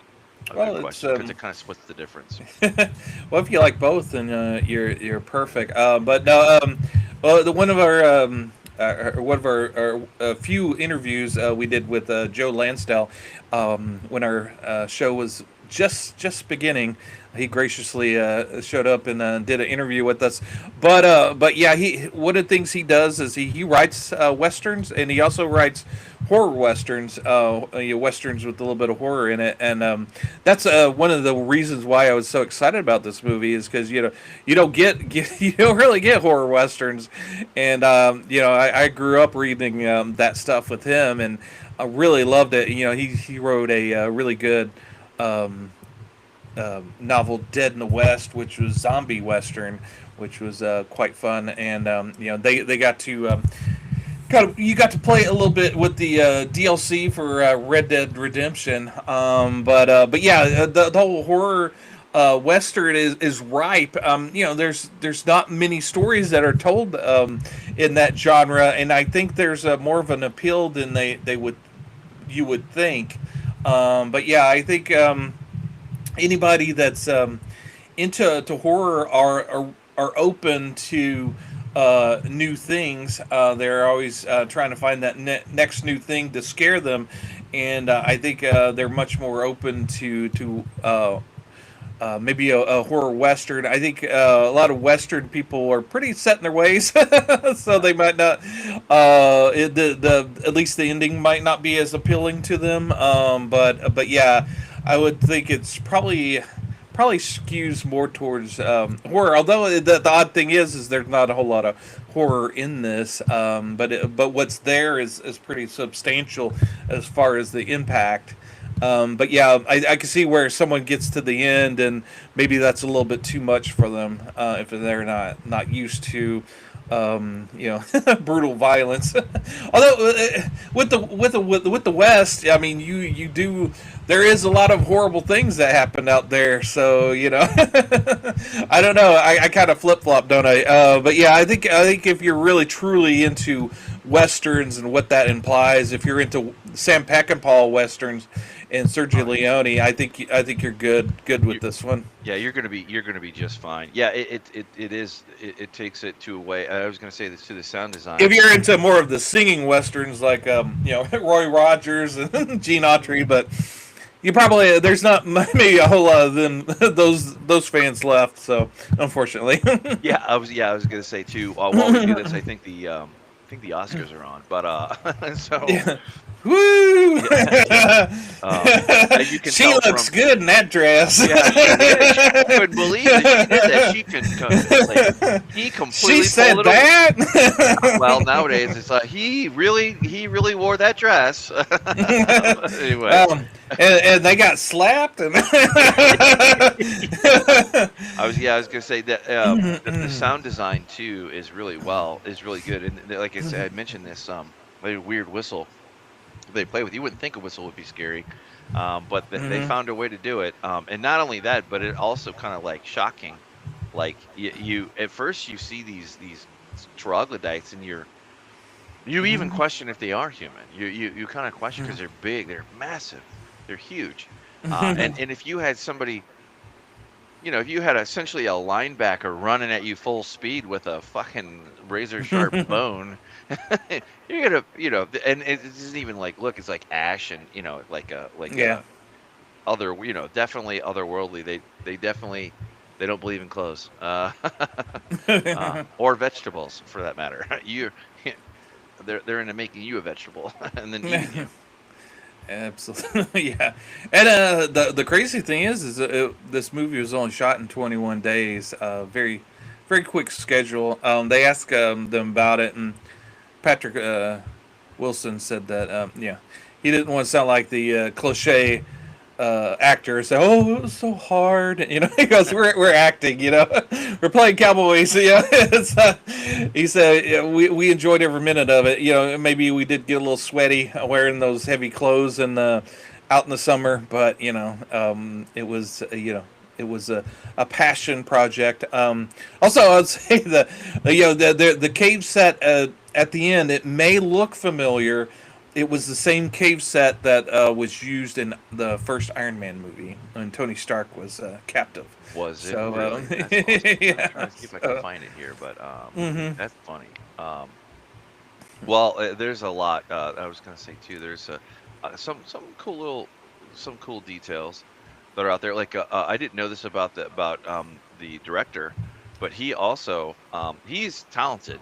Well, it's question because it kind of splits the difference. well, if you like both, then you're perfect. But no, well, one of our few interviews we did with Joe Lansdale when our show was just beginning. He graciously showed up and did an interview with us. But yeah, he one of the things he does is he writes westerns, and he also writes horror westerns, westerns with a little bit of horror in it, and that's one of the reasons why I was so excited about this movie is because you don't you don't really get horror westerns, and I grew up reading that stuff with him, and I really loved it. He wrote a really good. Um, Novel Dead in the West, which was zombie western, which was quite fun, and they got to you got to play a little bit with the DLC for Red Dead Redemption, but yeah, the whole horror western is ripe. There's not many stories that are told in that genre, and I think there's more of an appeal than they would you would think. But yeah, I think. Anybody that's into horror are open to new things. They're always trying to find that next new thing to scare them, and I think they're much more open to maybe a horror western. I think a lot of western people are pretty set in their ways, so they might not. The at least the ending might not be as appealing to them. But yeah, I would think it's probably skews more towards horror. Although the odd thing is there's not a whole lot of horror in this, but what's there is pretty substantial as far as the impact. But yeah, I can see where someone gets to the end and maybe that's a little bit too much for them if they're not used to brutal violence. Although with the West, I mean you do there is a lot of horrible things that happen out there. So I don't know. I kind of flip flop, don't I? But yeah, I think if you're really truly into westerns and what that implies, if you're into Sam Peckinpah westerns and Sergio Oh, Leone, I think you're good with you, this one. yeah, you're gonna be just fine. Yeah, it takes it to a way. I was gonna say this to the sound If design. you're into more of the singing westerns like Roy Rogers and Gene Autry, but you probably there's not maybe a whole lot of them those fans left. So unfortunately, Yeah, I was gonna say too. While we do this, I think the Oscars are on, but so yeah. Woo! you. Yeah, yeah. As you can She tell looks from, good in that dress. yeah, she did. She couldn't believe that she did that. Like he She completely pulled said it away. Well, that. nowadays it's like he really wore that dress. Anyway, And they got slapped. And I was gonna say that the sound design too is really good, and like I said, I mentioned this a weird whistle they play with. You wouldn't think a whistle would be scary, but they Mhm. found a way to do it. And not only that, but it also kind of like shocking. Like you at first you see these troglodytes, and you even Mhm. question if they are human. You kind of question because they're big, they're massive, they're huge. And if you had somebody, if you had essentially a linebacker running at you full speed with a fucking razor sharp bone, you're gonna, and it isn't even like, look, it's like ash and, Yeah. other, definitely otherworldly. They definitely, they don't believe in clothes, or vegetables for that matter. They're into making you a vegetable and then eating you. Absolutely, yeah. And the crazy thing is this movie was only shot in 21 days. Very, very quick schedule. They asked them about it, and Patrick Wilson said that yeah, he didn't want to sound like the cliche actor. So, oh, it was so hard, he goes, we're acting, we're playing cowboys. Yeah, he said, yeah, we enjoyed every minute of it. Maybe we did get a little sweaty wearing those heavy clothes and out in the summer, but it was it was a passion project. Also, I would say the cave set at the end, it may look familiar. It was the same cave set that was used in the first Iron Man movie when Tony Stark was captive. Was it So really? That's awesome. I'm yeah, trying to see if I can so, find it here, but hmm that's funny. Well, there's a lot. I was gonna say too. There's some cool details that are out there. Like I didn't know this about the director, but he also he's talented.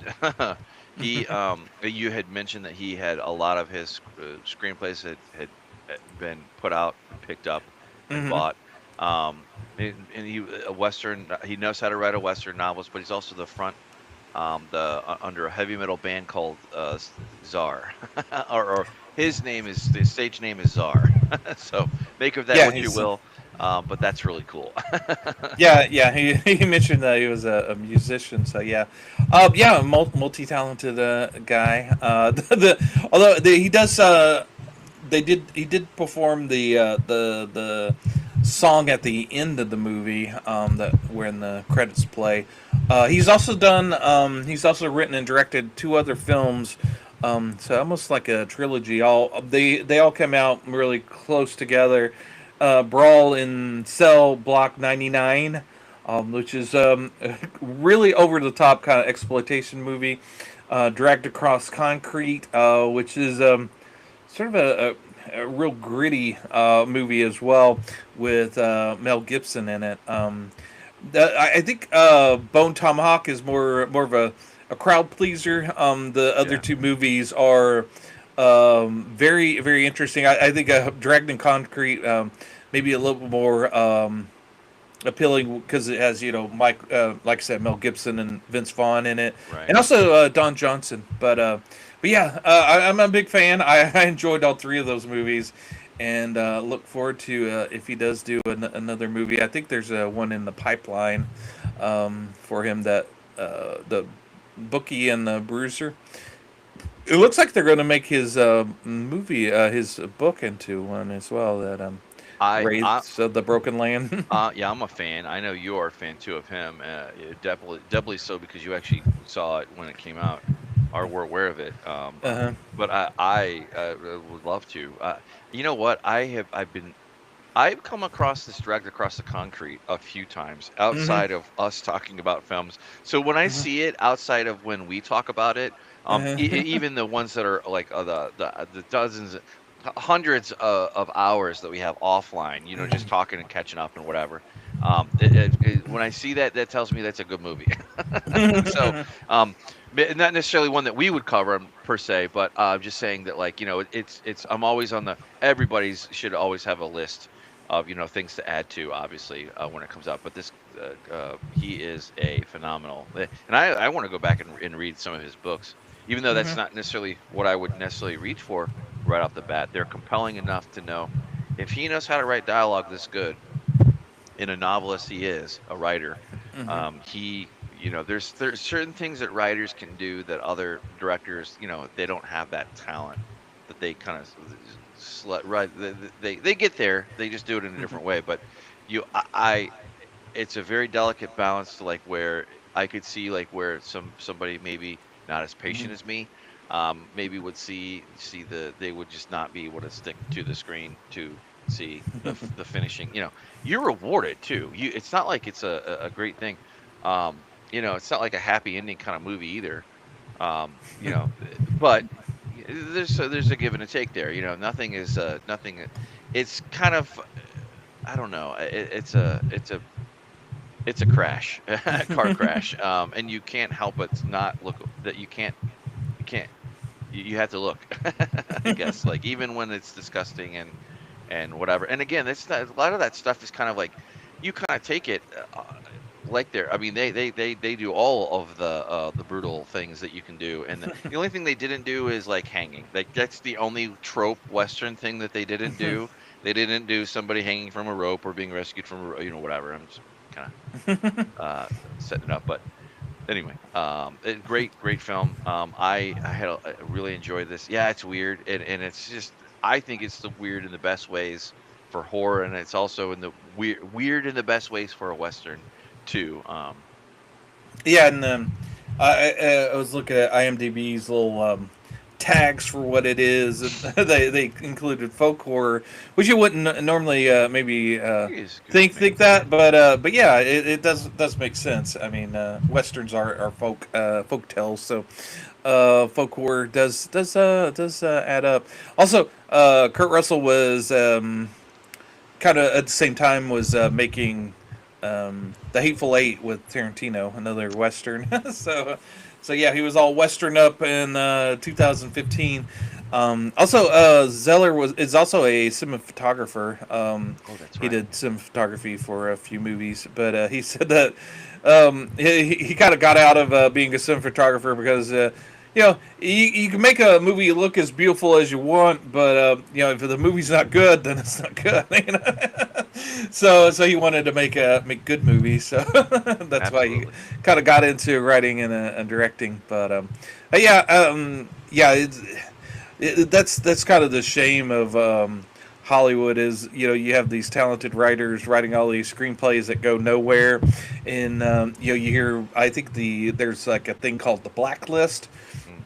You had mentioned that he had a lot of his screenplays had been put out and picked up and hmm bought. And a western. He knows how to write a western novels, but he's also the front under a heavy metal band called Czar, or his stage name is Czar. So make of that yeah, what you will, but that's really cool. yeah. He mentioned that he was a musician. So yeah, yeah, multi talented guy. He does. He did perform the song at the end of the movie that when the credits play. He's also written and directed two other films. So almost like a trilogy. They all come out really close together. Brawl in Cell Block 99, which is really over the top kind of exploitation movie. Dragged Across Concrete, which is sort of a real gritty movie as well with Mel Gibson in it. I think Bone Tomahawk is more of a crowd pleaser. The other Yeah. two movies are very very interesting. I think Dragged in Concrete maybe a little bit more appealing because it has Mike like I said Mel Gibson and Vince Vaughn in it, Right. and also Don Johnson. But yeah, I'm a big fan. I enjoyed all three of those movies, and look forward to if he does do another movie. I think there's one in the pipeline for him that the Bookie and the Bruiser. It looks like they're going to make his movie, his book into one as well. That I Wraiths of the Broken Land. yeah, I'm a fan. I know you are a fan too of him. Yeah, definitely so because you actually saw it when it came out, or were aware of it. Uh-huh. But I would love to. You know what? I've come across this dragged across the concrete a few times Mm-hmm. outside of us talking about films. So when I see it outside of when we talk about it, Uh-huh. even the ones that are like the dozens, hundreds of hours that we have offline, just talking and catching up and whatever. When I see that, that tells me that's a good movie. So, um, not necessarily one that we would cover per se, but I'm just saying that like it's I'm always on the everybody's should always have a list of things to add to obviously when it comes out. But this he is a phenomenal, and I want to go back and read some of his books, even though that's Hmm. not necessarily what I would necessarily reach for right off the bat. They're compelling enough to know if he knows how to write dialogue this good in a novelist he is a writer. Hmm. He there's certain things that writers can do that other directors they don't have that talent that they kind of right they get there, they just do it in a different way. But I it's a very delicate balance to like where I could see like where somebody maybe not as Hmm. patient as me, maybe would see they would just not be able to stick to the screen to see the finishing. You're rewarded too. It's not like it's a great thing. It's not like a happy ending kind of movie either. But there's a give and a take there. Nothing is nothing. It's kind of I don't know. It's a crash, a car crash, and you can't help but not look. That you can't. You have to look. I guess like even when it's disgusting and whatever. And again, a lot of that stuff is kind of like you kind of take it like they're. I mean, they do all of the brutal things that you can do, and the only thing they didn't do is like hanging. Like that's the only trope Western thing that they didn't do. They didn't do somebody hanging from a rope or being rescued from whatever. I'm just kind of setting it up. But anyway, great film. I really enjoyed this. Yeah, it's weird, and it's just I think it's the weird in the best ways for horror, and it's also in the weird in the best ways for a western too. Yeah, and I was looking at IMDb's little tags for what it is. And they included folk horror, which you wouldn't normally maybe It is goofy. think that, but yeah, it does make sense. I mean, westerns are folk tales, so folk horror does add up. Also, Kurt Russell was kind of at the same time was making the Hateful Eight with Tarantino, another western. So yeah, he was all western up in 2015. Also, Zeller is also a cinematographer. Oh, that's He right. did cinematography for a few movies, but he said that he kind of got out of being a cinematographer because you can make a movie look as beautiful as you want, but if the movie's not good, then it's not good. So he wanted to make good movies. So that's why he Absolutely. kind of got into writing and directing. But yeah, yeah, that's kind of the shame of Hollywood is you have these talented writers writing all these screenplays that go nowhere, and you hear I think there's like a thing called the blacklist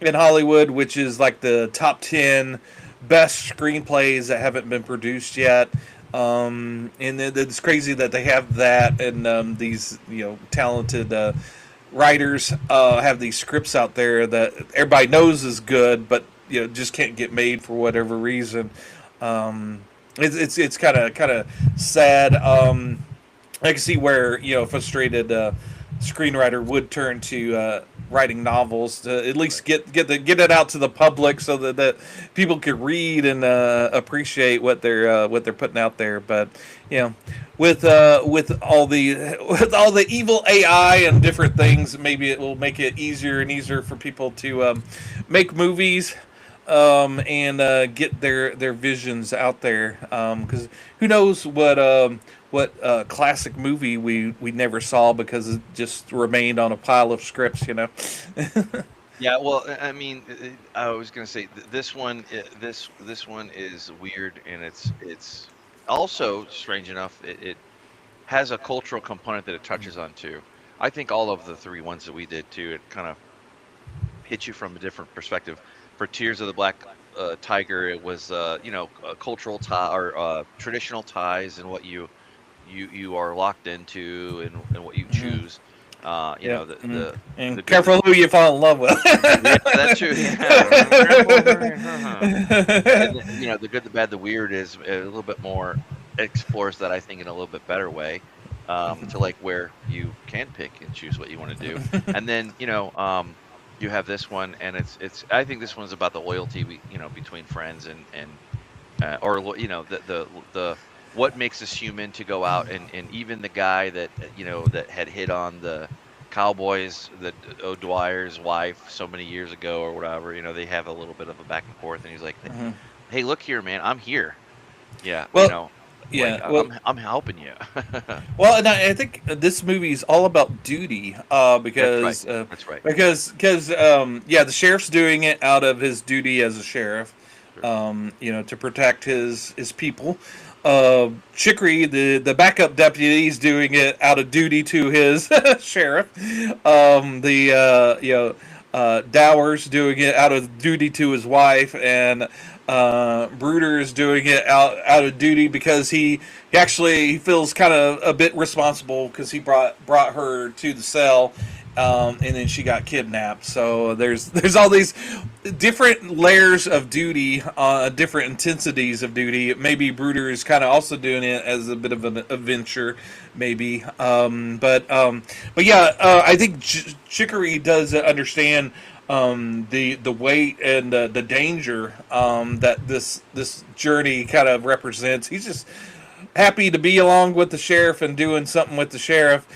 Mm. in Hollywood, which is like the top 10 best screenplays that haven't been produced yet. And it's crazy that they have that, and these talented writers have these scripts out there that everybody knows is good, but just can't get made for whatever reason. It's kind of sad. I can see where a frustrated screenwriter would turn to writing novels to at least Right. get it out to the public so that people can read and appreciate what they're putting out there. But you know, with all the with all the evil AI and different things, maybe it will make it easier and easier for people to make movies and get their visions out there. Because who knows what classic movie we never saw because it just remained on a pile of scripts. Yeah, well, I mean, I was gonna say this one, this one is weird, and it's also strange enough. It has a cultural component that it touches on too. I think all of the three ones that we did too, it kind of hit you from a different perspective. For Tears of the Black Tiger, it was cultural tie or traditional ties and what you are locked into and what you Hmm. choose. Yep. The And good, careful who you fall in love with. yeah, that's true. Yeah, careful. And the good, the bad, the weird is a little bit more explores that I think in a little bit better way, to like where you can pick and choose what you want to do, and then you have this one, and it's. I think this one's about the loyalty, between friends or the what makes us human to go out, and even the guy that that had hit on the cowboys, the O'Dwyer's wife so many years ago or whatever. They have a little bit of a back and forth, and he's like, Mhm. "Hey, look here, man, I'm here. Yeah, Well, like yeah. Well, I'm helping you." well, and I think this movie is all about duty, That's right. That's right. because the sheriff's doing it out of his duty as a sheriff, Sure. to protect his people. Chicory, the backup deputy, is doing it out of duty to his sheriff. The Dower's doing it out of duty to his wife, and Bruder is doing it out of duty because he feels kind of a bit responsible because he brought her to the cell, and then she got kidnapped. So there's all these different layers of duty, different intensities of duty. Maybe Bruder is kind of also doing it as a bit of an adventure, maybe. But yeah, I think Chicory does understand the weight and the danger that this journey kind of represents. He's just happy to be along with the sheriff and doing something with the sheriff.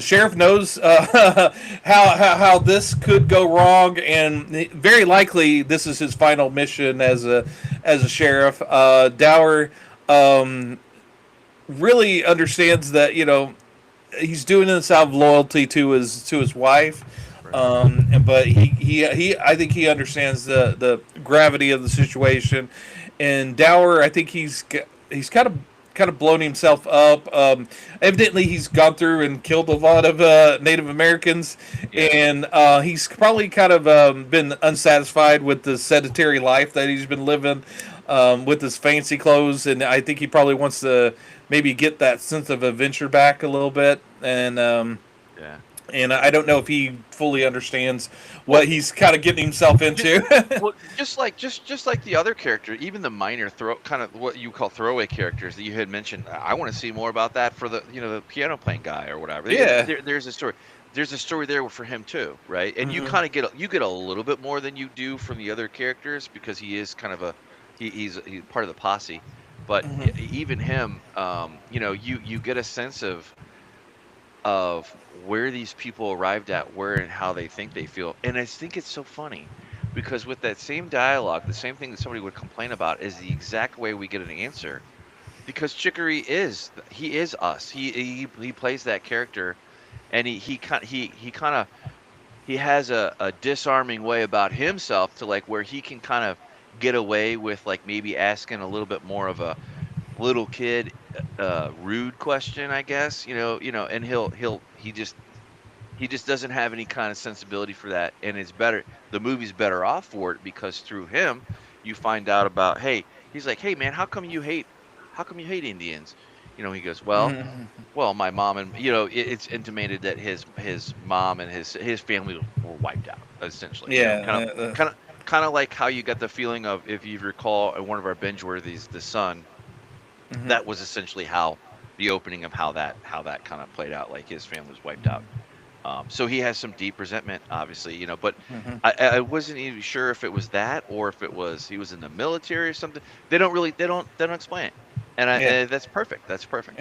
Sheriff knows how this could go wrong, and very likely this is his final mission as a sheriff. Dower um, really understands that he's doing this out of loyalty to his wife. Right. But he I think he understands the gravity of the situation, and Dower, I think he's kind of blown himself up. Evidently, he's gone through and killed a lot of Native Americans, Yeah. and he's probably kind of been unsatisfied with the sedentary life that he's been living, with his fancy clothes, and I think he probably wants to maybe get that sense of adventure back a little bit, Yeah. and I don't know if he fully understands Well, what he's kind of getting himself into. Well, just like the other character, even the minor kind of what you call throwaway characters that you had mentioned. I want to see more about that for the piano playing guy or whatever. Yeah. There's a story. There's a story there for him too, right? And you Hmm. kind of get a little bit more than you do from the other characters because he is kind of he's part of the posse. But Hmm. even him, you get a sense of where these people arrived at, where and how they think they feel. And I think it's so funny because with that same dialogue, the same thing that somebody would complain about is the exact way we get an answer. Because Chicory he is us. He plays that character, and he has a disarming way about himself to like where he can kind of get away with like maybe asking a little bit more of a little kid rude question, I guess. And he just doesn't have any kind of sensibility for that, and it's better. The movie's better off for it because through him, you find out about. Hey, he's like, hey man, how come you hate Indians? He goes, well, my mom and it's intimated that his mom and his family were wiped out essentially. Kind of Yeah. kind of kind of like how you got the feeling of if you recall in one of our binge worthies, The Son. Hmm. That was essentially how the opening of how that kind of played out. Like his family was wiped out. So he has some deep resentment, obviously, but Hmm. I wasn't even sure if it was that or if it was he was in the military or something. They don't explain it, Yeah. and that's perfect. That's perfect.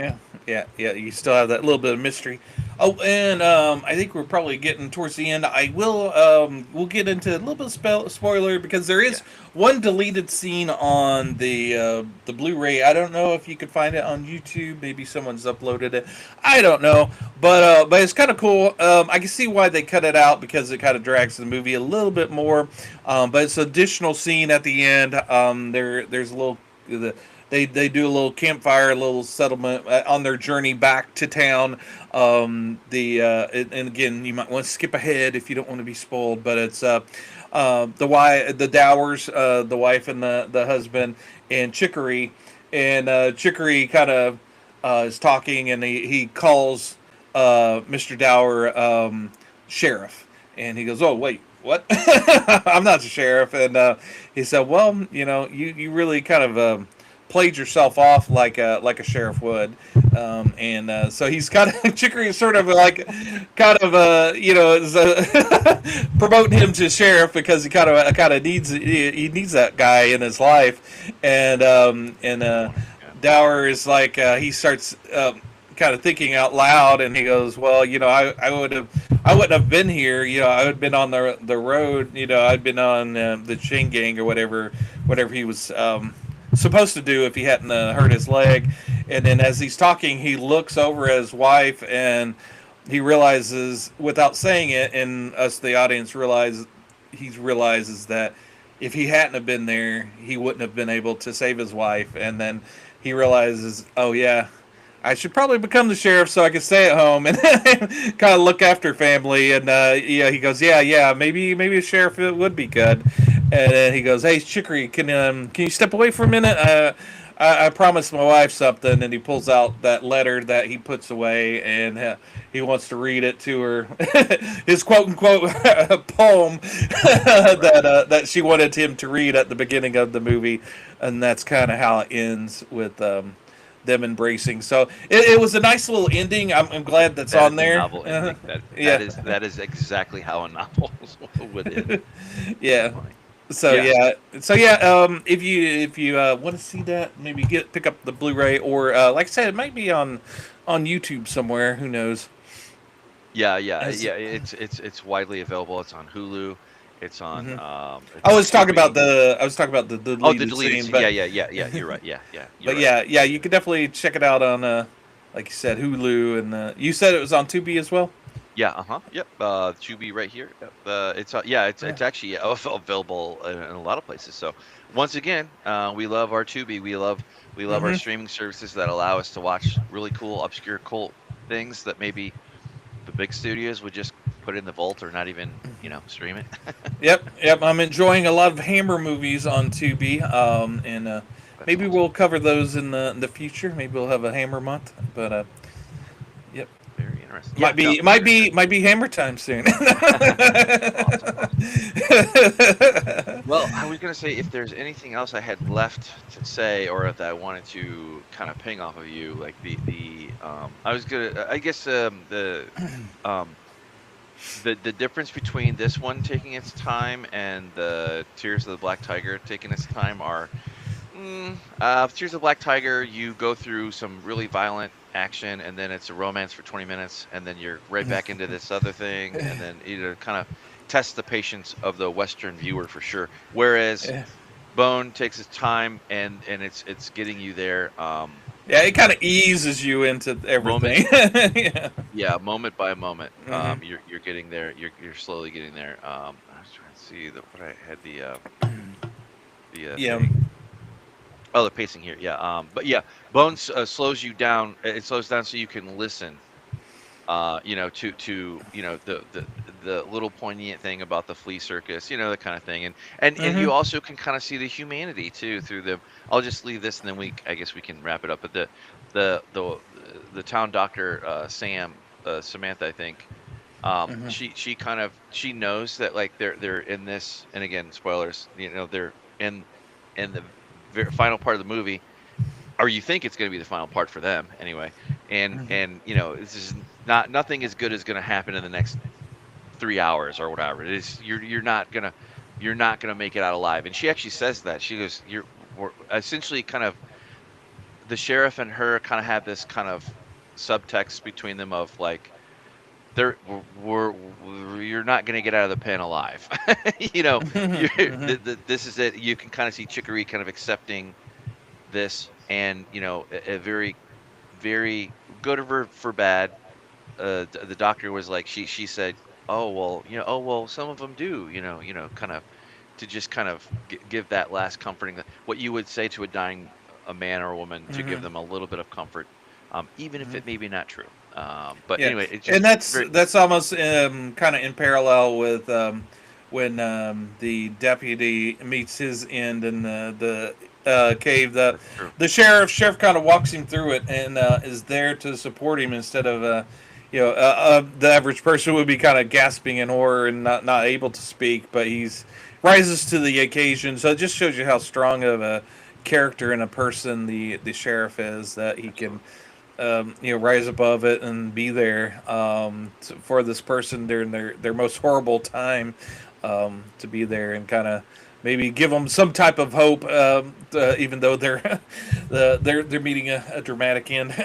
Yeah, yeah. You still have that little bit of mystery. Oh, and I think we're probably getting towards the end. We'll get into a little bit of spoiler because there is Yeah. one deleted scene on the Blu-ray. I don't know if you could find it on YouTube. Maybe someone's uploaded it. I don't know, but it's kind of cool. I can see why they cut it out because it kind of drags the movie a little bit more. But it's an additional scene at the end. There's a little the they do a little campfire, a little settlement on their journey back to town. And again, you might want to skip ahead if you don't want to be spoiled, but it's the Dowers, the wife and the husband, and Chicory, and Chicory kind of is talking, and he calls Mr. Dower sheriff, and he goes, "Oh wait, what? I'm not the sheriff." And he said, "Well, you really kind of played yourself off like a sheriff would, and so he's kind of Chicory is sort of like kind of is promoting him to sheriff because he kind of he needs that guy in his life, and Yeah. Dower is like he starts kind of thinking out loud, and he goes, "Well, I wouldn't have been here. I would have been on the road. I'd been on the chain gang or whatever he was supposed to do if he hadn't hurt his leg." And then as he's talking, he looks over at his wife, and he realizes, without saying it, and us, the audience, he realizes that if he hadn't have been there, he wouldn't have been able to save his wife. And then he realizes, oh yeah, I should probably become the sheriff so I can stay at home and kind of look after family. And he goes, yeah, maybe a sheriff would be good. And then he goes, hey, Chicory, can you step away for a minute? I promised my wife something. And he pulls out that letter that he puts away, and he wants to read it to her, his quote unquote poem that she wanted him to read at the beginning of the movie, and that's kind of how it ends with. Them embracing. So it was a nice little ending. I'm glad that's That on is a there. novel ending. That Yeah. that is exactly how a novel would end. That's Yeah. funny. So Yeah. if you want to see that, maybe pick up the Blu-ray, or like I said, it might be on YouTube somewhere. Who knows? As, It's widely available. It's on Hulu. mhm. It's on Tubi. I was talking about the Oh, the deleted deleted scene, scene. but Yeah. You're right. Yeah, you're but right. yeah, you could definitely check it out on like you said, Hulu, and you said it was on Tubi as well. Yeah. Yep. Tubi right here. Yep. Yeah. It's actually available in a lot of places. So once again, we love our Tubi. We love our Hmm. streaming services that allow us to watch really cool, obscure cult things that maybe the big studios would just put in the vault or not even stream it. Yep. I'm enjoying a lot of Hammer movies on Tubi, and That's maybe awesome. we'll cover those in the future. Maybe we'll have a Hammer month, but yep, Very interesting. Yeah. No, for might sure. be might be Hammer time soon. Awesome. Well, I was gonna say if there's anything else I had left to say, or if I wanted to kind of ping off of you, like I was gonna, I guess um, the difference between this one taking its time and the Tears of the Black Tiger taking its time are, Tears of the Black Tiger, you go through some really violent action, and then it's a romance for 20 minutes, and then you're right back into this other thing, and then kind of tests the patience of the Western viewer for sure. Whereas Yeah, Bone takes its time, and it's getting you there, it kind of eases you into moment, everything. Yeah. yeah, moment by moment. Hmm. You're getting there. You're slowly getting there. I was trying to see what I had the Yeah. thing. Oh, the pacing here. Yeah. But yeah, Bones slows you down. It slows down so you can listen. To the little poignant thing about the flea circus. That kind of thing. And Hmm. you also can kind of see the humanity too through them. I'll just leave this, and then I guess we can wrap it up. But the the the town doctor, Samantha, I think. Hmm. She knows that, like, they're in this, and again, spoilers. They're in the final part of the movie, or you think it's going to be the final part for them anyway. And this is nothing as good is going to happen in the next 3 hours or whatever it is. You're not gonna make it out alive. And she actually says that. She goes, we're essentially kind of, the sheriff and her kind of have this kind of subtext between them of, like, you're not gonna get out of the pen alive. you know this is it. You can kind of see Chicory kind of accepting this, and a very, very good for bad. The doctor was like, she said, oh well, some of them do, kind of, to just kind of give that last comforting, what you would say to a man or a woman, to give Hmm. them a little bit of comfort, even if it may be not true. But Yeah, anyway, it's and just that's very. that's almost kind of in parallel with when the deputy meets his end in the cave. The That's true. the sheriff kind of walks him through it, and is there to support him instead of the average person would be kind of gasping in horror and not able to speak, but he's rises to the occasion. So it just shows you how strong of a character and a person the sheriff is, that he can rise above it and be there for this person during their most horrible time, to be there and kind of maybe give them some type of hope, even though they're they're meeting a dramatic end.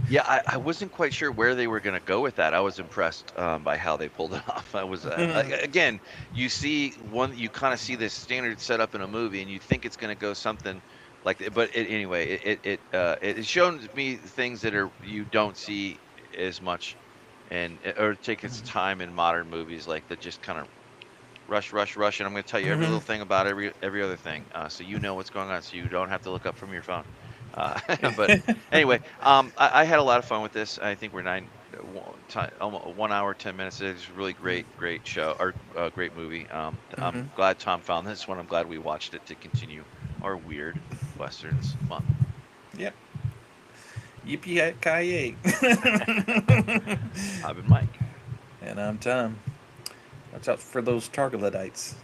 Yeah, I wasn't quite sure where they were going to go with that. I was impressed by how they pulled it off. I was again, you see one, you kind of see this standard setup in a movie, and you think it's going to go something like, but anyway, it's shown me things that are you don't see as much, and or take its time in modern movies, like that just kind of rush, rush, rush, and I'm going to tell you every little thing about every other thing, so you know what's going on, so you don't have to look up from your phone. But anyway, I had a lot of fun with this. I think we're almost 1 hour 10 minutes. It's a really great show or great movie. I'm glad Tom found this one. I'm glad we watched it to continue our weird westerns month. Yep. Yippee ki I've been Mike, and I'm Tom. Watch out for those troglodytes.